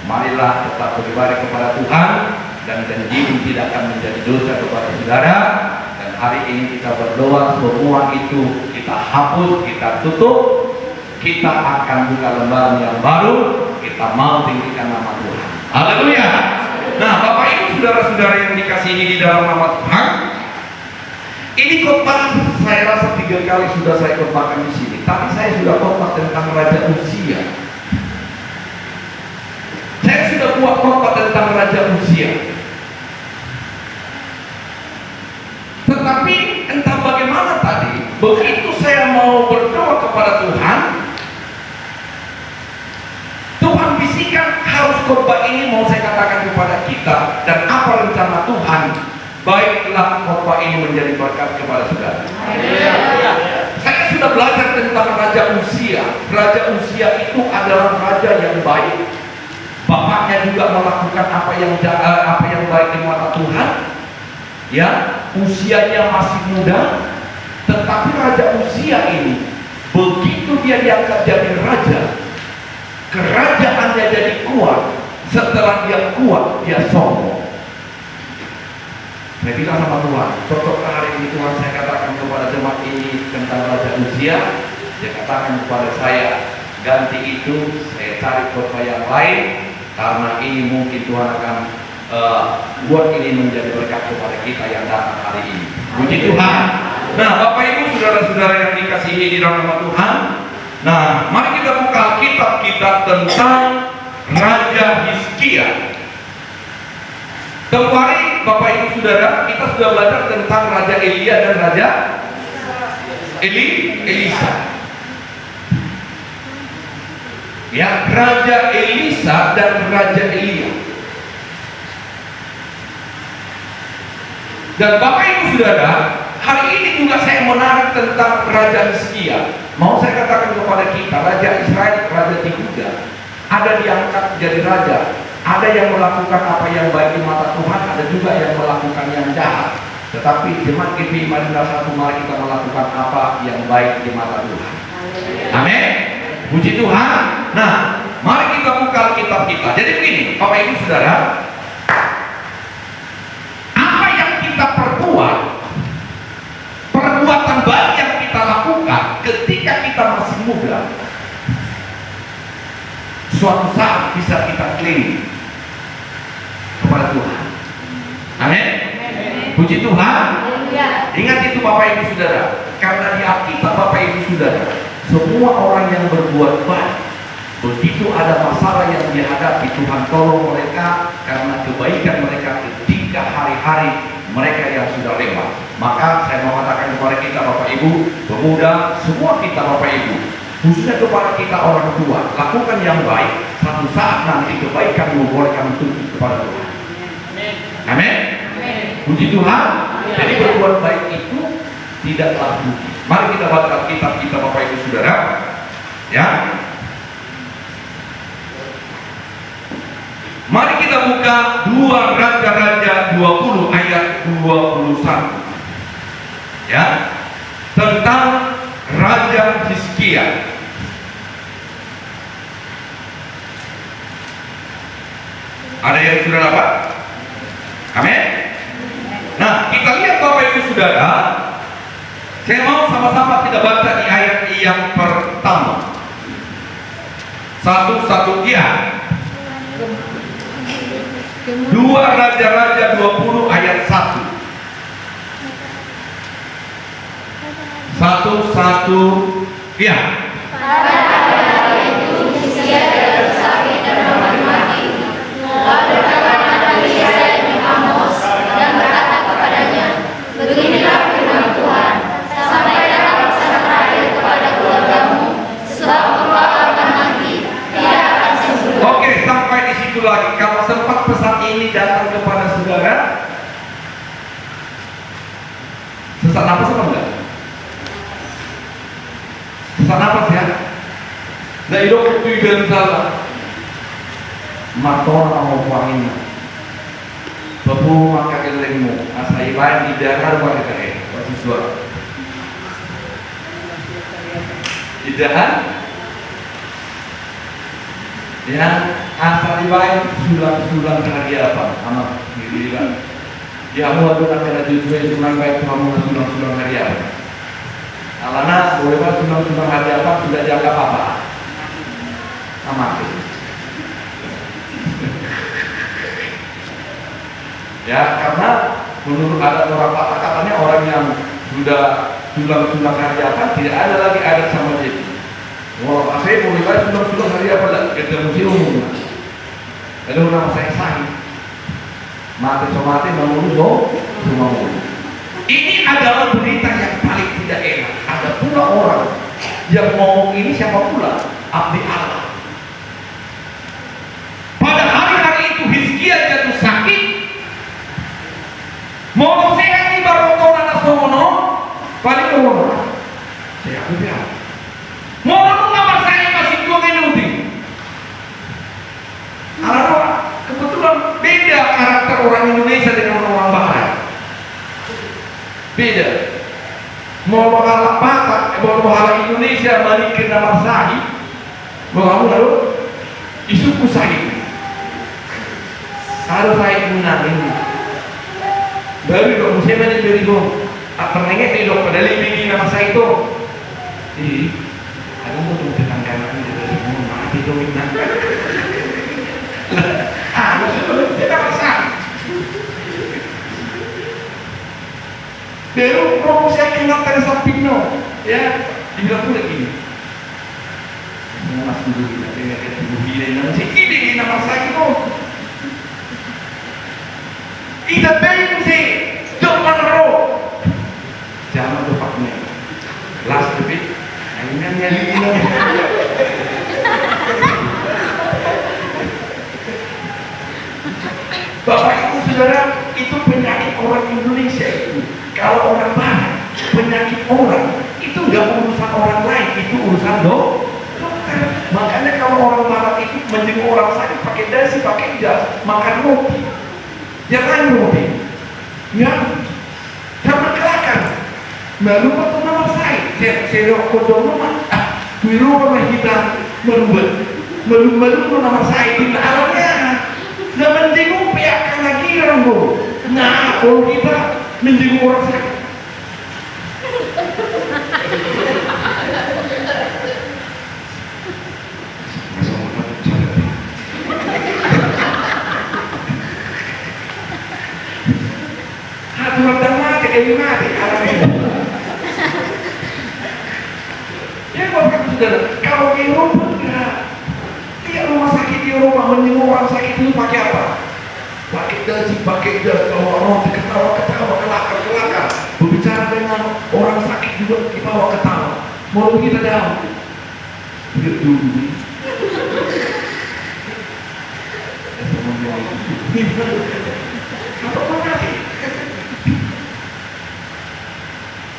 Marilah tetap beribadah kepada Tuhan, dan janjimu tidak akan menjadi dosa kepada saudara. Dan hari ini kita berdoa semua itu kita hapus, kita tutup. Kita akan buka lembaran yang baru. Kita mau tinggikan nama Tuhan. Haleluya. Nah, Bapak Ibu saudara-saudara yang dikasihi di dalam nama Tuhan, ini khotbah saya rasa 3 kali sudah saya khotbahkan di sini. Tapi saya sudah khotbah tentang Raja Uzia. Saya sudah buat khotbah tentang Raja Uzia. Tetapi entah bagaimana tadi, begitu saya mau berdoa kepada Tuhan, Tuhan bisikan harus khotbah ini mau saya katakan kepada kita, dan apa rencana Tuhan. Baiklah khotbah ini menjadi berkat kepada saudara. Saya sudah belajar tentang Raja Uzia. Raja Uzia itu adalah raja yang baik. Bapaknya juga melakukan apa yang baik di mata Tuhan. Ya, usianya masih muda, tetapi Raja Uzia ini begitu dia diangkat jadi raja, kerajaannya jadi kuat. Setelah dia kuat, dia sombong. Saya bilang sama Tuhan, cocok hari ini Tuhan saya katakan kepada jemaat ini tentang Raja Uzia. Dia katakan kepada saya, ganti itu, saya cari khotbah yang lain, karena ini mungkin Tuhan akan buat ini menjadi berkat kepada kita yang datang hari ini. Puji Tuhan. Nah, Bapak Ibu saudara-saudara yang dikasihi di dalam nama Tuhan, nah mari kita buka kitab kita tentang Raja Hizkia. Kemarin Bapak Ibu Saudara, kita sudah belajar tentang Raja Elia dan Raja Elisa. Ya, Raja Elisa dan Raja Elia. Dan Bapak Ibu Saudara, hari ini juga saya menarik tentang Raja Hizkia. Mau saya katakan kepada kita, Raja Israel, Raja Yehuda, ada diangkat jadi raja. Ada yang melakukan apa yang baik di mata Tuhan, ada juga yang melakukan yang jahat. Tetapi jemaat GPI Madinah 1, mari kita melakukan apa yang baik di mata Tuhan. Amin. Puji Tuhan. Nah, mari kita buka kitab kita. Jadi begini, Bapak Ibu Saudara, apa yang kita perbuat, perbuatan baik yang kita lakukan ketika kita masih muda, suatu saat bisa kita klaim kepada Tuhan. Amin. Puji Tuhan. Ingat itu Bapak Ibu Saudara, karena di Alkitab Bapak Ibu Saudara, semua orang yang berbuat baik, begitu ada masalah yang dihadapi, Tuhan tolong mereka karena kebaikan mereka ketika hari-hari mereka yang sudah lewat. Maka saya mau katakan kepada kita Bapak Ibu, pemuda, semua kita Bapak Ibu, khususnya kepada kita orang tua, lakukan yang baik. Satu saat nanti kebaikan membolehkan untuk kepada Tuhan. Amin. Puji Tuhan. Jadi berbuat baik itu tidaklah rugi. Mari kita baca kitab kita Bapak Ibu Saudara, ya. Mari kita buka 2 Raja-Raja 20 ayat 21. Ya. Tentang Raja Hizkia. Ada yang sudah dapat? Amin. Nah, kita lihat Bapak Ibu Saudara. Saya mau sama-sama kita baca di ayat yang pertama. Satu-satu ya. 2 Raja-Raja 20 ayat 1. Satu-satu ya. Lagi, kalau sempat pesan ini datang kepada saudara, sesak napas apa enggak? Sesak napas ya? Nah hidup itu dan salah matora mau kuangin babu maka kelengmu asai lain di daerah luar negeri siswa idahan ya asal dibayar sulang-sulang hari apa anak dirilah ya mau ada nak jujur itu baik kamu sulang-sulang hari apa alana boleh pas sulang-sulang hari apa sudah dianggap apa amat ya karena menurut ada orang kata-katanya orang yang sudah sulang-sulang hari apa tidak ada lagi adat sama dia. Wah, saya boleh kan sudah hari apa lah? Kita mesti umum. Ada orang saya sahih. Mati somati memulus semua. Ini adalah berita yang paling tidak enak. Ada pula orang yang ngomong ini siapa pula? Abdi Allah. Pada hari-hari itu Hizkia jatuh sakit. Mau sehat di baroto anak sono, paling orang. Saya bilang. Mau nama saya masih 2 minuti. Karena kebetulan beda karakter orang Indonesia dengan orang Barat. Beda. Mau bahala Batak, mau bahala Indonesia balikin nama saya. Mau kamu lalu isuku saya. Harus saya menang ini. Baru dong, saya banyak beri dong. Apa nengek dong pada lebih nama saya itu. Aku mau tunggu tetangga ini dari semua mati dong ini. Kita pesan. Baru promosi yang ingat dari Sapino, ya dibilang pula gini. Mas dulu kita dengar dari ibu bila nama si ini nama saya itu. Ida bensi, jangan roh. Jangan tepatnya. Last bit. Bapak Ibu Saudara, itu penyakit orang Indonesia itu. Kalau orang Barat, penyakit orang itu nggak urusan orang lain, itu urusan dokter. Makanya kalau orang Barat itu menjenguk orang sakit pakai dasi, pakai jas, makan roti, jangan roti, ya, sama kelakan. Lalu waktu nama saya kodong nama, biru warna hitam, melumbet nama saya di alamnya. Nah menjenguk pihak lagi orang bro. Nah kalau kita menjenguk orang sakit, Kalau di Eropa enggak. Lihat rumah sakit di Eropa menyembuh orang sakit itu pakai apa? Pakai gaji, pakai jas, bawa roti, ketawa-ketawa, kelakar-kelakar. Berbicara dengan orang sakit juga dibawa ketawa. Mau kita dalam. Lihat dulu.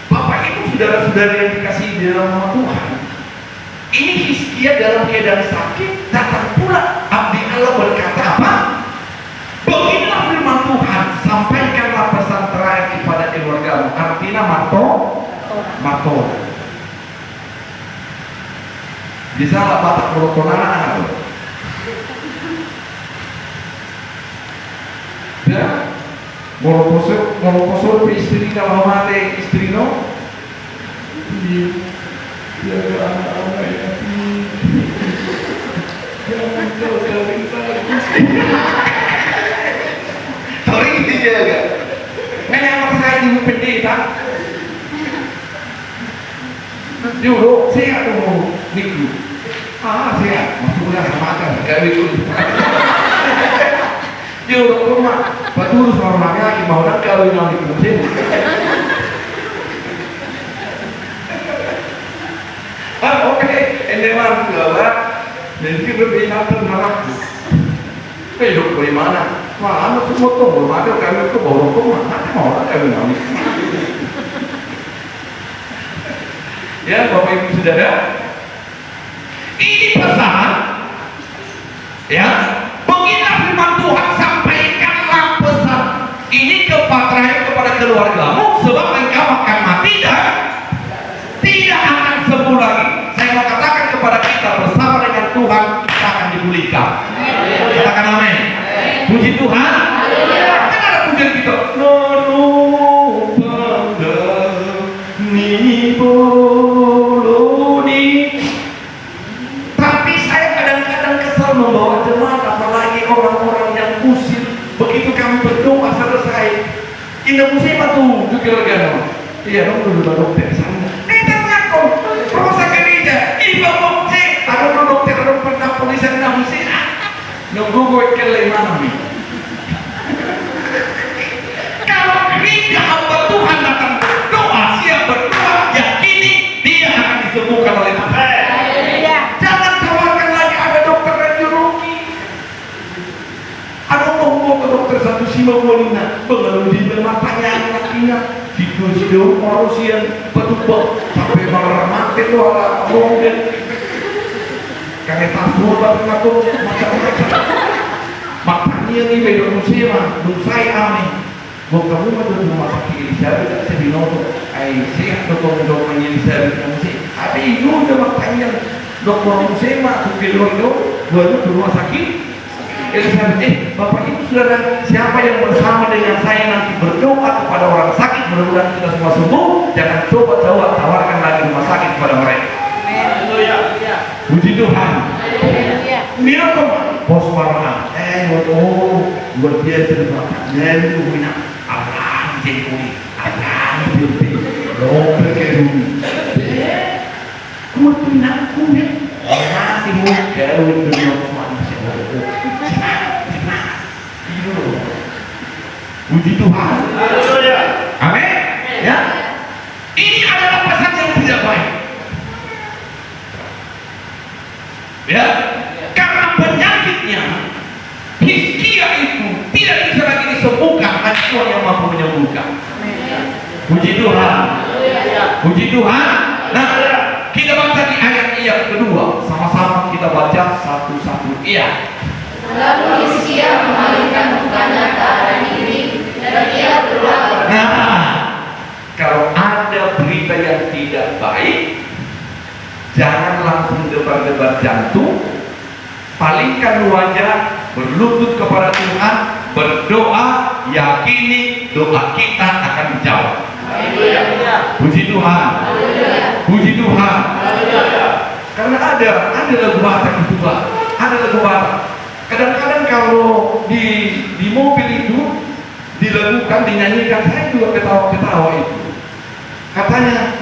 Bapak Ibu saudara-saudara yang dikasihi di dalam nama Tuhan, ini Hizkia dalam keadaan sakit datang pula abdi Allah berkata apa? Beginilah firman Tuhan, sampaikanlah pesan terakhir kepada keluargamu. Artinya mato. Bisa lah Batak merokonana. Ya, mau istri kalau mati istri no, dia anak-anak yang jangan kau kawin bagus. Sorry dia agak. Memang saya ibu pendeta. Dulu saya dulu niku. Saya masuklah sama kan kawin dulu. Dia udah rumah, betul sama laki-laki mau nak kawin lagi musim. Oke, ini mah juga, nanti berbeda tentang hidup bagaimana? Wah, anak semua tuh belum ada kawin ke bawah rumah, nanti mau nak kawin lagi. Ya, Bapak Ibu Saudara, ini pesan, ya. Beginilah firman Tuhan, sampaikanlah pesan ini kepada keluargamu, sebab engkau akan mati dan tidak akan sembuh lagi. Saya mau katakan kepada kita, bersama dengan Tuhan kita akan dipulihkan. Katakan amin. Puji Tuhan. Kan ada pujian kita. Tapi saya kadang-kadang kesal membawa jemaat, apalagi orang-orang yang kusir. Begitu kami berdoa selesai, indah musibah tuh keluarga. Iya dong, dulu dokter sana. Proses gereja, ibu dokter, ada dokter, ada pernah polisi, ada musik. Nunggu gue kelai mana nih? Kalau gereja hamba Tuhan datang berdoa, siap berdoa, yakini dia akan disembuhkan oleh Tuhan. Jangan tawarkan lagi ada dokter radiologi. Ada ngomong ke dokter satu sima walina, pengaruh di matanya anaknya. Hidup manusia betul sampai malah mati tu ala mungkin kami tasbih baru macam-macam makanya ni bedo manusia belum saya ani bukan rumah tu rumah sakit saya tak sebino tu sehat tu dok menjadi manusia tapi itu dah makanya dokter manusia tu keluar baru rumah sakit. Bapak Ibu Saudara, siapa yang bersama dengan saya nanti berdoa kepada orang sakit, mudah-mudahan kita semua sembuh. Jangan coba tawarkan lagi rumah sakit kepada mereka. Puji Tuhan. Miracle bos warna. Luar biasa banget. Itu punya Allah jadi Allah beauty. Dokter keduni. Kamu punya punya. Nanti mau kawin dengan manusia. Puji Tuhan. Amin. Ya. Ini adalah pesan yang tidak baik. Ya. Karena penyakitnya Hizkia itu tidak bisa lagi disembuhkan, hanya Tuhan yang mampu menyembuhkan. Puji Tuhan. Puji Tuhan. Nah, kita baca di ayat yang kedua. Sama-sama kita baca satu-satu. Iya. Lalu Hizkia memalingkan mukanya ke arah kiri dan ia berdoa. Nah, kalau ada berita yang tidak baik, jangan langsung debar-debar jantung, palingkan wajah, berlutut kepada Tuhan, berdoa, yakini doa kita akan dijawab. Puji Tuhan. Puji Tuhan. Karena ada lagu Batak itu Pak, ada lagu Batak. Kadang-kadang kalau di mobil itu dilakukan, dinyanyikan, saya juga ketawa-ketawa itu. Katanya,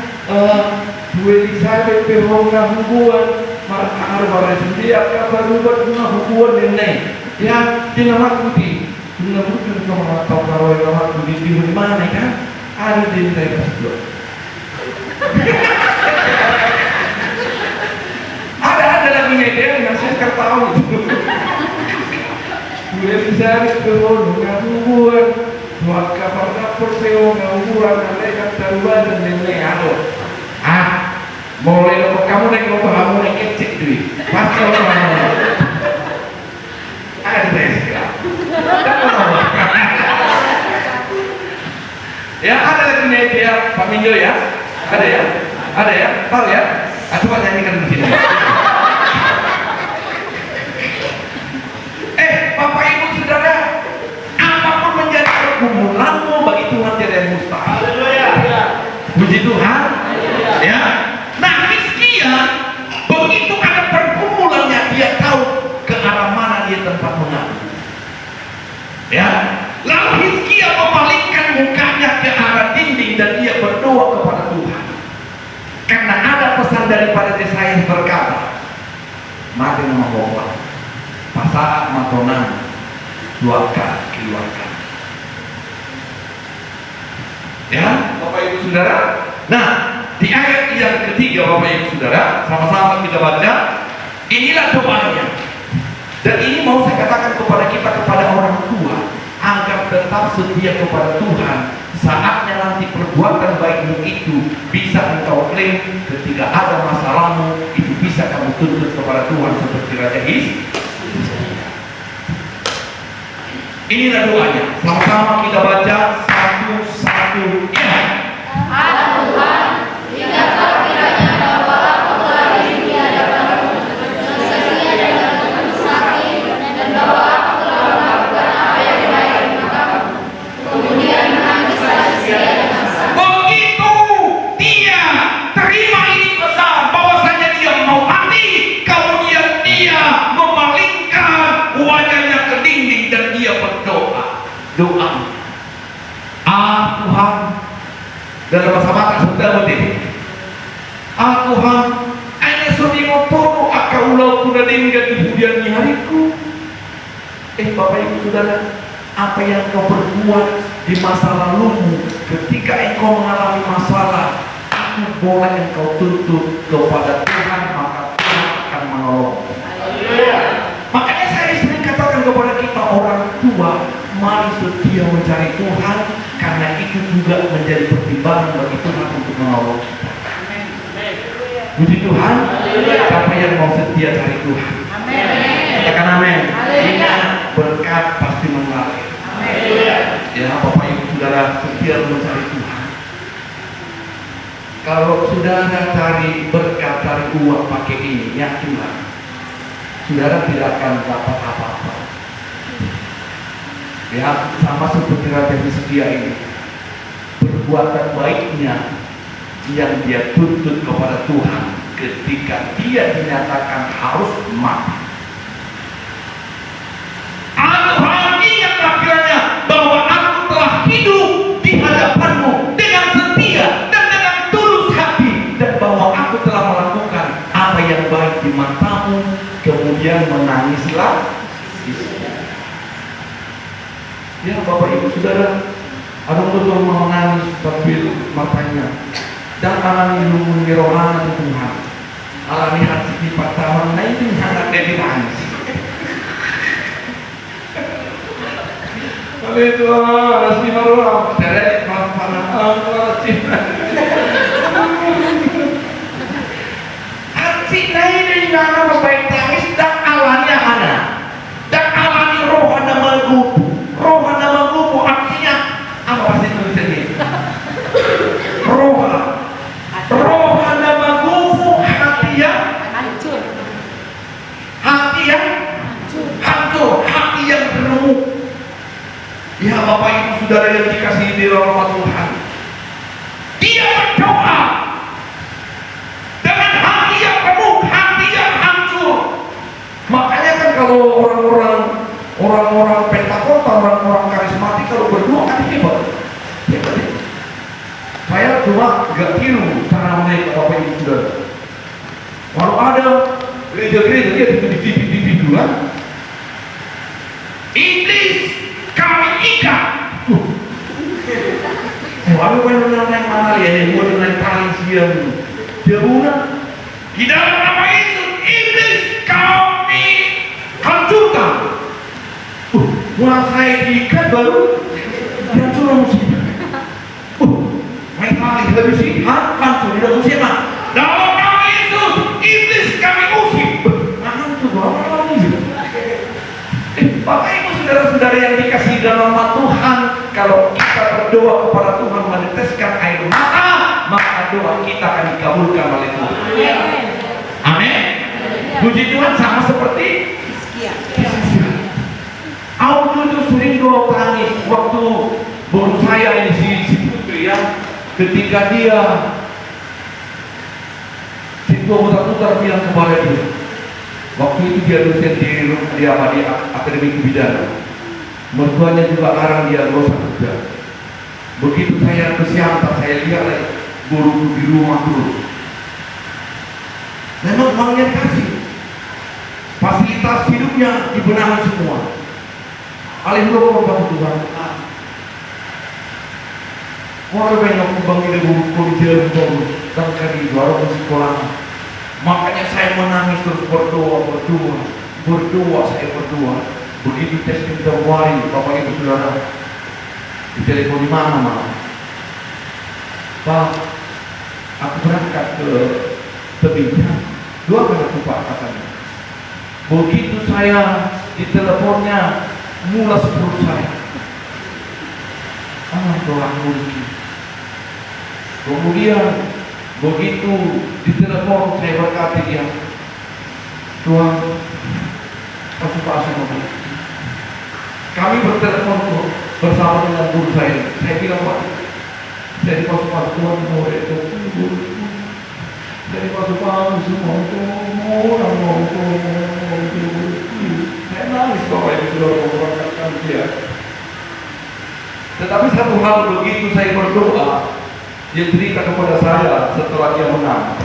Bu Elizabeth perhonga hubungan Marah sendiri kabar buat hubungan nenek. Ya, dinamaku di dinamaku kalau tahu kalau dinamaku di mana kan? Ada di daerah situ. Ada lagunya dia yang saya sekarang tahu. Gue bisa turun hubungan. Buat kabar dapur seo hubungan ada yang terluar dan nenek ado. Mulai dari kamu naik motor, kamu naik kecil duit. Pasti orang ada sekarang. Ya ada lagi nih dia Pak Minjo ya, ada ya, tahu ya? Coba nyanyikan di sini. Bapak Ibu Saudara, apapun menjadi pergumulanmu bagi Tuhan tidak ada mustahil. Puji Tuhan. Ya. Nah, Hizkia begitu ada pergumulannya dia tahu ke arah mana dia tempat mengadu. Ya. Lalu Hizkia memalingkan mukanya ke arah dinding dan dia berdoa kepada Tuhan. Karena ada pesan daripada Yesaya berkata, mati nama Bapak, pasaat matonan, keluarkan. Ya, Bapak Ibu Saudara. Nah, di ayat yang ketiga Bapak Ibu Saudara, sama-sama kita baca. Inilah doanya. Dan ini mau saya katakan kepada kita, kepada orang tua, agar tetap setia kepada Tuhan. Saatnya nanti perbuatan baikmu itu bisa engkau klaim ketika ada masalahmu, itu bisa kamu tuntut kepada Tuhan seperti Raja Hizkia. Inilah doanya. Sama-sama kita baca satu-satu. Ya. Tuhan, jika kau kiranya bahwa aku telah hidup di hadapanmu, bersedia dalam sakit, dan bahwa aku telah melakukan apa yang baik di matamu, kemudian menangislah Hizkia dengan sabar. Begitu dia terima ini pesan bahwasanya dia mau mati, kemudian dia memalingkan wajahnya ke dinding dan dia berdoa. Doa. Tuhan, dalam bahasa Batak sudah betul. Tuhan, ana sodimo tono akaulau kunadingga di kemudian hariku. Bapak Ibu Saudara, apa yang kau perbuat di masa lalumu, ketika engkau mengalami masalah, aku boleh engkau tuntut kepada Tuhan, maka Tuhan akan menolong. Makanya saya sering katakan kepada kita orang tua, mari setia mencari Tuhan, karena itu juga menjadi pertimbangan bagi Tuhan untuk menolong kita. Puji Tuhan. Siapa yang mau setia cari Tuhan? Katakan amin. Ingat, berkat pasti mengalir. Ya, Bapak Ibu Saudara, setia mencari Tuhan. Kalau saudara cari berkat, cari uang pakai ini, yakinlah saudara tidak akan dapat apa-apa. Ya, sama seperti Raja Hizkia ini, perbuatan baiknya yang dia tuntut kepada Tuhan ketika dia dinyatakan harus mati. Tuhan, ingatlah kiranya bahwa aku telah hidup di hadapanmu dengan setia dan dengan tulus hati, dan bahwa aku telah melakukan apa yang baik di matamu. Kemudian menangislah Hizkia. Ya, Bapak Ibu Saudara, ada betul mau menangis tapi matanya dan alami lumun rohana Tuhan, alami hati di pertama naik anak dari nangis. Kalau itu rasmi maruah dari mana hati naik dari mana baik nangis dan alanya ada dan alami rohana menggubu. Rohana menggubu artinya apa pasti tulisannya? Rohana menggubu, hati yang hancur, hati yang remuk. Ya, Bapak Ibu Saudara yang dikasihi di rahmat Tuhan, dia berdoa dengan hati yang remuk, hati yang hancur. Makanya kan kalau orang-orang Pentakosta, orang-orang karismatik kalau berdoa kan hebat. Saya cuma gak tiru cara mereka, Bapak Ibu Saudara. Kalau ada gereja dia di TV duluan. Iblis kami ikat. Aku pengen naik mana ya? Mau naik tali siang. Dia udah di dalam nama Yesus, iblis kami hancurkan. Mulai saya diikat baru hancur musibah. Main tali habis sih, hancur tidak musibah. Dalam nama Yesus, iblis kami usir. Hancur banget lagi. Bapak Ibu saudara-saudara yang dikasihi dalam nama Tuhan, kalau kita berdoa kepada Tuhan meneteskan air mata, maka doa kita akan dikabulkan oleh Tuhan. Amin. Puji Tuhan, sama seperti aku tuh sering doa tangis waktu baru saya ini si Putri ya, ketika dia si tua mutar-mutar bilang kepada dia, waktu itu dia dosen di Akademi Kebidanan, mertuanya juga larang dia dosa kerja. Begitu saya ke Siantar, saya lihat guru di rumah terus. Memang maunya kasih fasilitas hidupnya dibenahi semua. Alhamdulillah kepada Tuhan. Orang banyak membangkit dari kerja dan kali baru ke sekolah. Makanya saya menangis terus berdoa. Saya berdoa. Begitu tes Februari, Bapak Ibu Saudara, ditelepon di mana? Pak, aku berangkat ke Tebingnya. Dua kali aku Pak katanya. Begitu saya di teleponnya, mulas perut saya. Doa kunci. Kemudian begitu di telepon saya berkata dia, Tuhan, aku pasang mobil. Kami bertelepon bersama dengan guru saya. Saya bilang, Pak, saya dipasang Tuhan mau itu guru. Saya dipasang semua itu mau. Saya nangis Bapak Ibu Saudara memberkatkan dia. Tetapi satu hal begitu saya berdoa, dia cerita kepada saya setelah dia menang.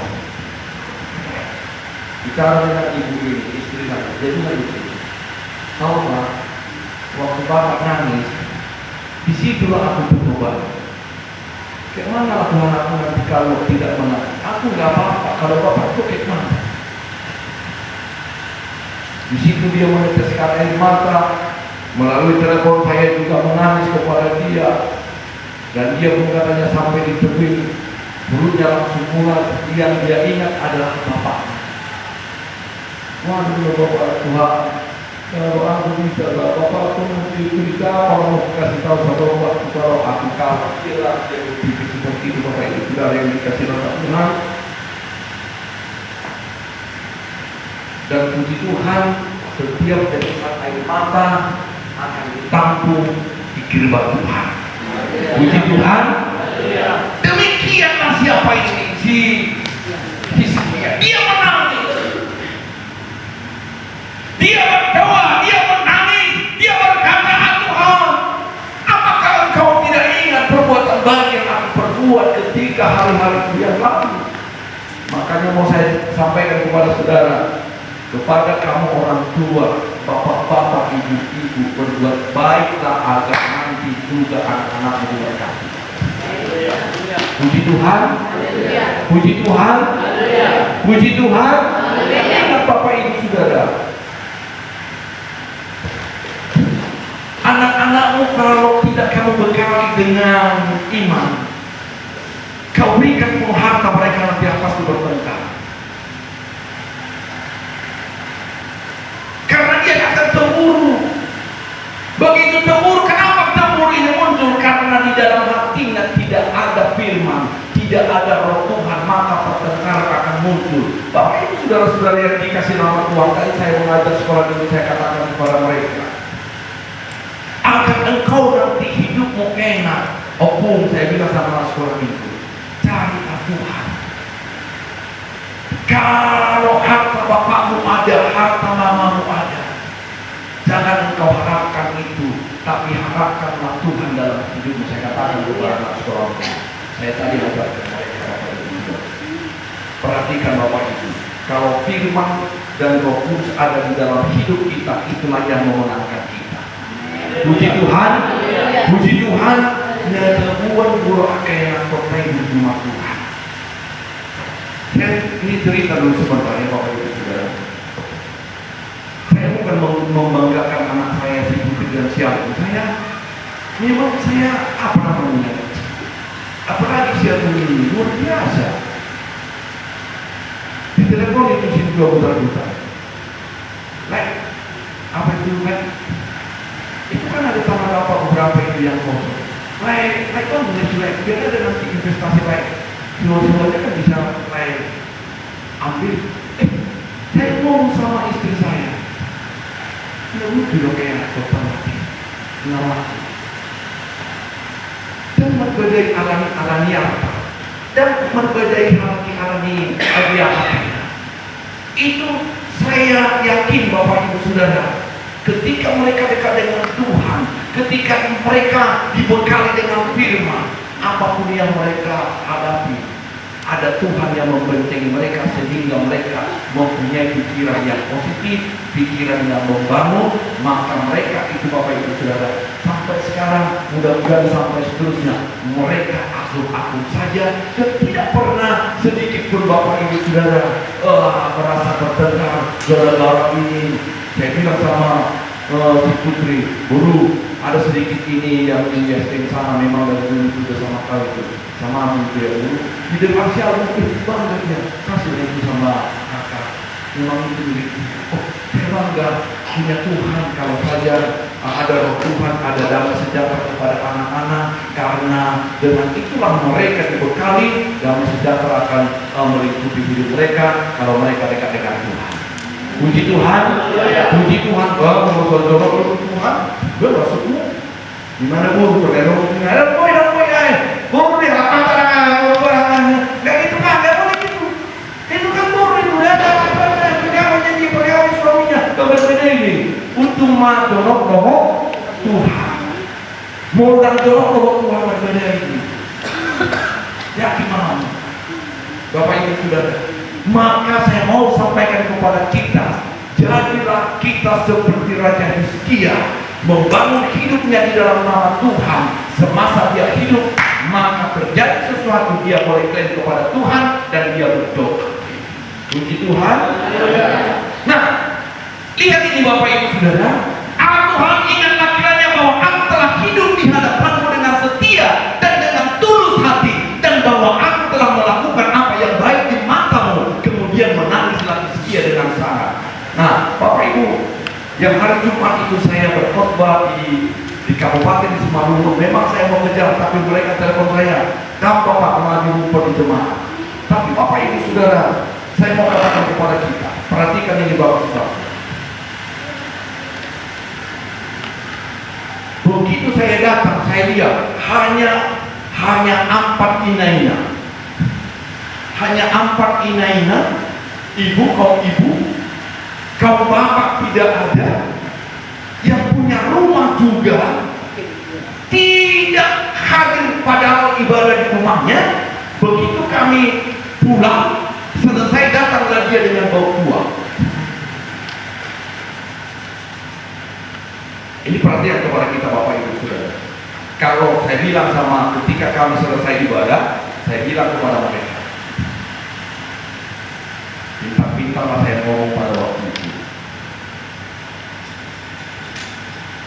Bicara dengan ibu ini, istri saya, dia bilang begini, tahu Pak, waktu Bapak nangis, disitulah aku bertobat. Kemana lah Tuhan aku nanti kalau tidak menang? Aku nggak apa-apa kalau Bapak itu kemana? Di situ dia meneteskan air mata. Melalui telepon saya juga menangis kepada dia, dan dia pun katanya sampai di tebing mulutnya langsung mulai. Yang dia ingat adalah Bapak. Waduh Bapak Tuhan, kalau aku bisa Bapak aku nanti cerita orang mau kasih tahu sama Bapak kalau aku kalah kira seperti itu Bapak itu sudah yang dikasih oleh Tuhan. Dan puji Tuhan, setiap tetesan air mata akan ditampung di gerbang Tuhan. Puji Tuhan. Demikianlah siapa ini si Hizkia. Dia menangis, dia berdoa, dia menangis, dia berkata, Tuhan, apakah Engkau tidak ingat perbuatan baik yang aku perbuat ketika hari-hari yang lalu? Makanya mau saya sampaikan kepada saudara, kepada kamu orang tua, bapak-bapak, ibu-ibu, berbuat baiklah agar nanti juga anak-anak diberkati. Puji Tuhan, puji Tuhan, puji Tuhan. Ingat Bapak Ibu Saudara, anak-anakmu kalau tidak kamu bekali dengan iman, kau berikan harta mereka nanti pasti bertengkar. Karena dia akan cemburu. Begitu cemburu, kenapa cemburu ini muncul? Karena di dalam hatinya tidak ada firman, tidak ada roh Tuhan, maka pertengkaran akan muncul. Bapak Ibu saudara-saudara yang dikasih nama Tuhan, tadi saya mengajar sekolah dulu, saya katakan kepada mereka, agar engkau nanti hidupmu enak. Opung, saya bilang sama sekolah itu, carilah Tuhan. Kalau harta bapakmu ada, harta mamamu ada, jangan engkau harapkan itu, tapi harapkanlah Tuhan dalam hidupmu. Saya katakan kepada anak sekolah, saya tadi ajarkan mereka. Perhatikan Bapak Ibu, kalau firman dan Roh Kudus ada di dalam hidup kita, itulah yang memenangkan kita. Puji Tuhan, puji Tuhan. Nyabuan guru akeh kota di rumah Tuhan. Ini cerita dulu sebentar ya Bapak Ibu Saudara. Saya bukan membanggakan anak saya sibuk kerjaan siang. Memang saya apa namanya? Apalagi siang ini luar biasa. Di telepon itu sih 2 juta. Apa itu kan? Itu kan ada tanah apa beberapa itu yang kosong. Lain kan menyesuaikan, biar ada nanti investasi lain. Semua-semuanya kan bisa lain ambil. Saya ngomong sama istri saya, nggak lucu loh kayak dokter mati, nggak mati. Dan berbedai alami apa? Dan berbedai alami hadiah. Itu saya yakin Bapak Ibu Saudara, ketika mereka dekat dengan Tuhan, ketika mereka dibekali dengan firman, apapun yang mereka hadapi, ada Tuhan yang membentengi mereka sehingga mereka mempunyai pikiran yang positif, pikiran yang membangun. Maka mereka itu Bapak Ibu Saudara, sampai sekarang mudah-mudahan sampai seterusnya mereka akur-akur saja dan tidak pernah sedikit pun Bapak Ibu Saudara merasa bertengkar gara-gara ini. Saya bilang sama si Putri, Guru, ada sedikit ini yang investing sana, memang dari dulu sudah sama kali itu sama itu ya Guru. Di depan siapa mungkin bangga dia kasih itu sama kakak, memang itu milik. Oh, saya bangga punya Tuhan. Kalau saja ada Roh Tuhan, ada damai sejahtera kepada anak-anak, karena dengan itulah mereka dibekali, damai sejahtera akan melingkupi hidup mereka kalau mereka dekat dengan Tuhan. Puji Tuhan, puji Tuhan. Wah, mau saudara Tuhan, gue masukmu. Gimana Bu? Tergantung. Ada poin ya. Bu, deh apa nggak gitu kan? Nggak boleh gitu. Itu kan murni udah ada pegawainya di pegawai suaminya. Berbeda ini. Untuk madorok Tuhan. Modal dorok Tuhan berbeda ini. Yakin mana? Bapak Ibu Saudara. Maka saya mau sampaikan kepada kita, jadilah kita seperti Raja Hizkia, membangun hidupnya di dalam nama Tuhan. Semasa dia hidup, maka terjadi sesuatu, dia boleh klaim kepada Tuhan dan dia berdoa. Puji Tuhan. Nah, lihat ini Bapak Ibu Saudara. Tuhan ingatlah kiranya bahwa aku telah hidup di hadapanmu dengan setia dan dengan tulus hati, dan bahwa aku telah melakukan apa yang baik di matamu. Kemudian menangis lagi setia dengan sangat. Nah, Bapak Ibu, yang hari Jumat itu saya berkhotbah di Kabupaten Simalungun. Memang saya mau kejar, tapi mereka telepon saya, kamu Bapak kemarin lupa di jemaah. Tapi Bapak Ibu Saudara, saya mau katakan kepada kita, perhatikan ini Bapak-Bapak. Begitu saya datang, saya lihat hanya 4 inaina. Hanya 4 inaina. Ibu, kaum bapak tidak ada. Yang punya rumah juga tidak hadir padahal ibadah di rumahnya. Begitu kami pulang, selesai datanglah dia dengan bau tua. Ini perhatian kepada kita Bapak Ibu Saudara. Kalau saya bilang sama ketika kami selesai ibadah, saya bilang kepada mereka, pintar-pintarlah saya ngomong pada waktu itu.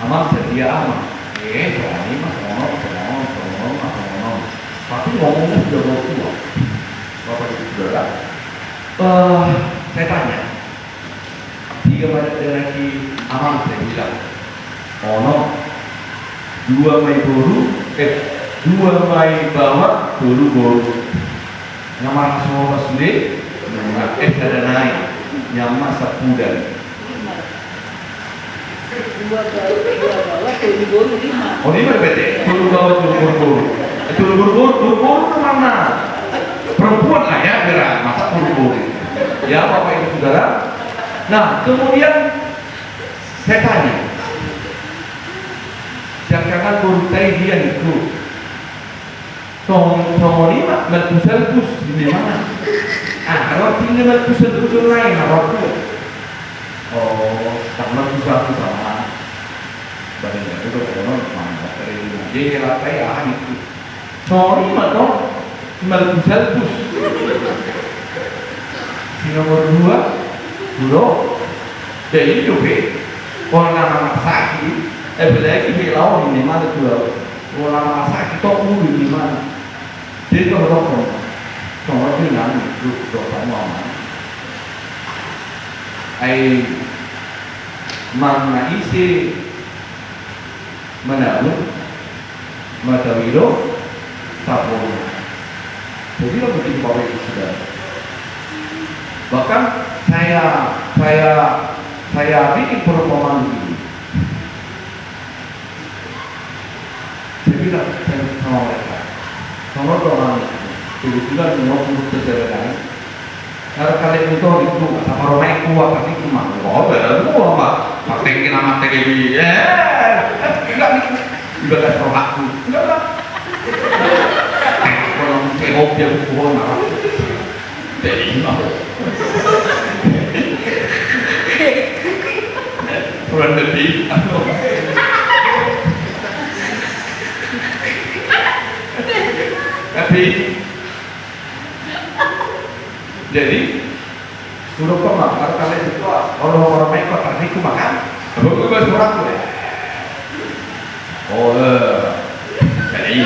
Aman, sedia aman. Soalnya mas ngomong. Tapi ngomongnya sudah bau tua. Bapak Ibu Saudara, saya tanya, 3 banyak lagi aman, saya bilang. Ono 2 Mei bawah boru nyamar semua sulit ada naik nyamar sepudan 2 bawah 5 oh 5 bete 2 bawah 2 boru kemana perempuan lah ya gerak masa boru ya Bapak Ibu Saudara. Nah kemudian saya tanya, jangan bertai dia itu. Tongoni mak melkusel kus di mana? Kalau tinggal melkusel lain apa tu? Dia latai itu. Sorry mah Malbus. Si nomor 2 Bulog. Jadi juga orang anak sakit, apalagi belau ini mana tuh orang anak sakit tau ulu di mana. Jadi kalau orang bilang itu dokter mau mana isi menabung mata wiro tapon. Jadi lo bikin pabrik sudah. Bahkan saya bikin perumpamaan begini. Saya bilang sama mereka, sama orang kebetulan ngomong seseorang. Kalau kalian itu sama orang yang kuat tapi cuma betul mak pakai nama TGB enggak ibadah rohaku enggak lah kalau tengok dia bukan apa jadi mau kurang lebih tapi jadi sudah pernah kalau kalian itu orang-orang mereka tadi aku makan aku juga surat tuh ya jadi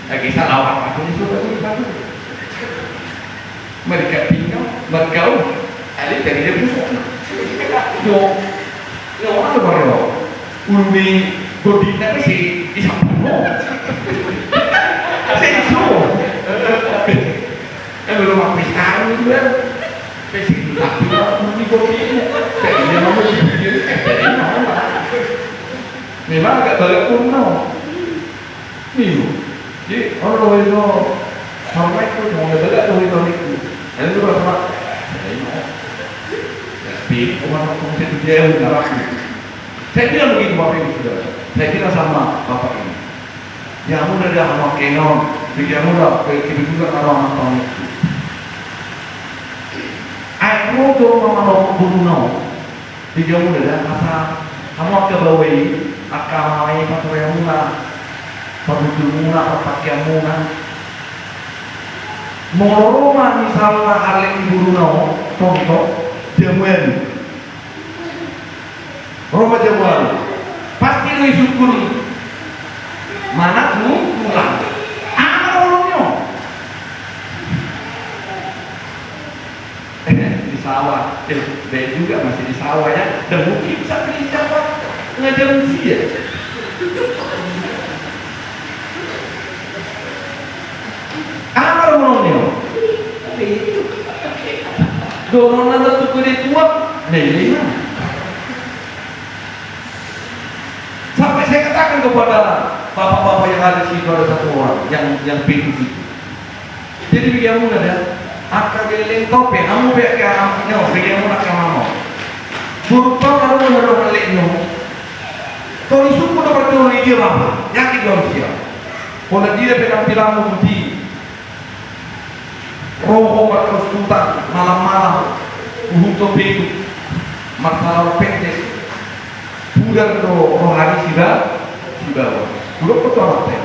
lagi salah apa aku sudah tuh mereka tinggal mereka ada dari dia busuk yo orang tuh baru umi bodi tapi si isampul saya disuruh belum habis tahu juga spesifik tapi ini kopinya kayaknya mau dibikin memang agak balik kuno nih jadi orang itu sama itu mau ngebelak tuh itu dan itu sama tapi orang itu dia udah saya bilang begitu bapak ini sudah saya bilang sama bapak ini yang udah ada anak kenon dia udah kita juga orang anak itu aku tuh mama bunuh dia udah ada masa kamu akan bawa akan main satu yang muna pakai muna mau misalnya alek bunuh contoh jamuan Roma jamuan pasti lu syukur mana lu pulang di sawah, dia juga masih di sawah ya, dan mungkin sampai di sawah ngajar dia. Apa namanya? Dorong nanda tuh kulit tua, nih sampai saya katakan kepada bapak-bapak yang ada di situ ada satu orang yang pintu itu. Jadi bagaimana ada? Akan geleng tope, kamu biar kamu bagaimana kamu? Buruk kalau menurut lekno, kalau isu pun dapat turun dia apa? Yakin kau siap? Kalau dia bilang bukti, roh terus tutan malam-malam, untuk itu masalah pendek, bukan rohani sudah, belum betul apa?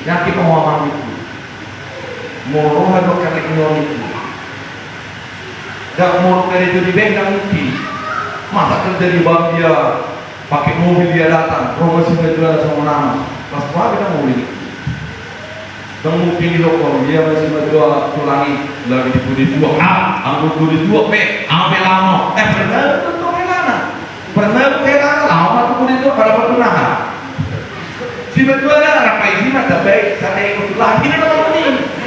Yakin pemahaman itu. Moro ada kali itu, dah moro kali itu di bengkel mungkin, masa kerja di bawah dia, pakai mobil dia datang, promosi menjual sama nama, pas apa kita mobil, dan mungkin di lokal dia masih menjual tulangi, lagi di dua, anggur di dua, apa lama, pernah tuh lama tuh di dua pada perkenalan, si menjual apa isi mata baik, saya ikut lagi nih teman ini.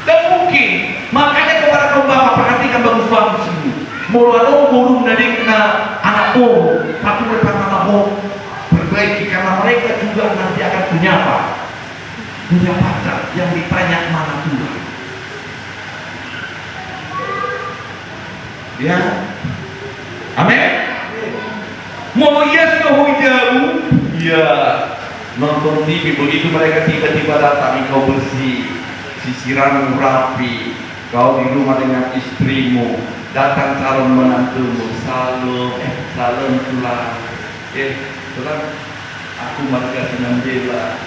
Dan mungkin makanya kepada kaum bapak perhatikan bagus-bagus ini. Mulu burung dari kena anak burung, tapi mereka anak perbaiki karena mereka juga nanti akan punya apa? Punya pacar yang ditanya mana Tuhan. Ya, amin. Mau iya sudah jauh, ya nonton TV begitu mereka tiba-tiba datang kau bersih. Sisiranmu rapi, kau di rumah dengan istrimu, datang calon menantumu, salam tulang, tulang, Aku masih senang bela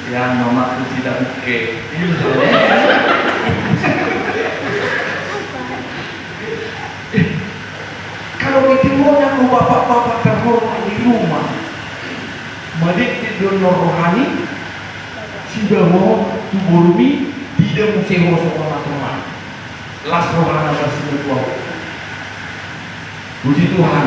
yang mamaku tidak oke. Kalau ketemu aku bapak-bapak terhormat di rumah, medik donor rohani, sudah mau tuburumi tidak museho sekolah teman. Las rohana bersebuah. Puji Tuhan.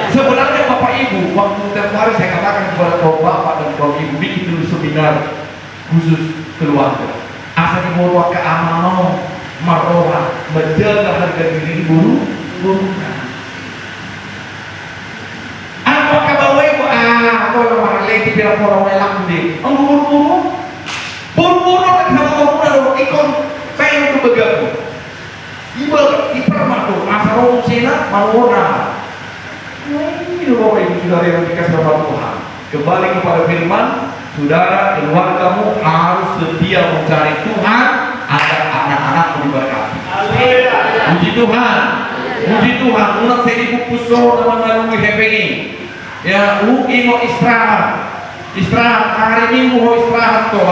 Sebenarnya Bapak Ibu, waktu tempoh hari saya katakan kepada kaum bapak dan kaum ibu bikin dulu seminar khusus keluarga. Asal dibawa ke amanah, marohah, menjaga harga diri buru. Apa kabar ibu? Kalau orang lagi bilang orang elak ni, buru lagi sama orang ikon pengen tu bergabung. Ibu dipermatu asal orang sena malona. Ini Bapak Ibu Saudara yang dikasih oleh Tuhan. Kembali kepada firman, saudara keluargamu harus setia mencari Tuhan agar anak-anakmu diberkati. Puji Tuhan. Puji Tuhan. Unak saya dipupuso dengan melalui hepeni. Ya, mau istirahat. Istirahat hari Minggu mau istirahat toh.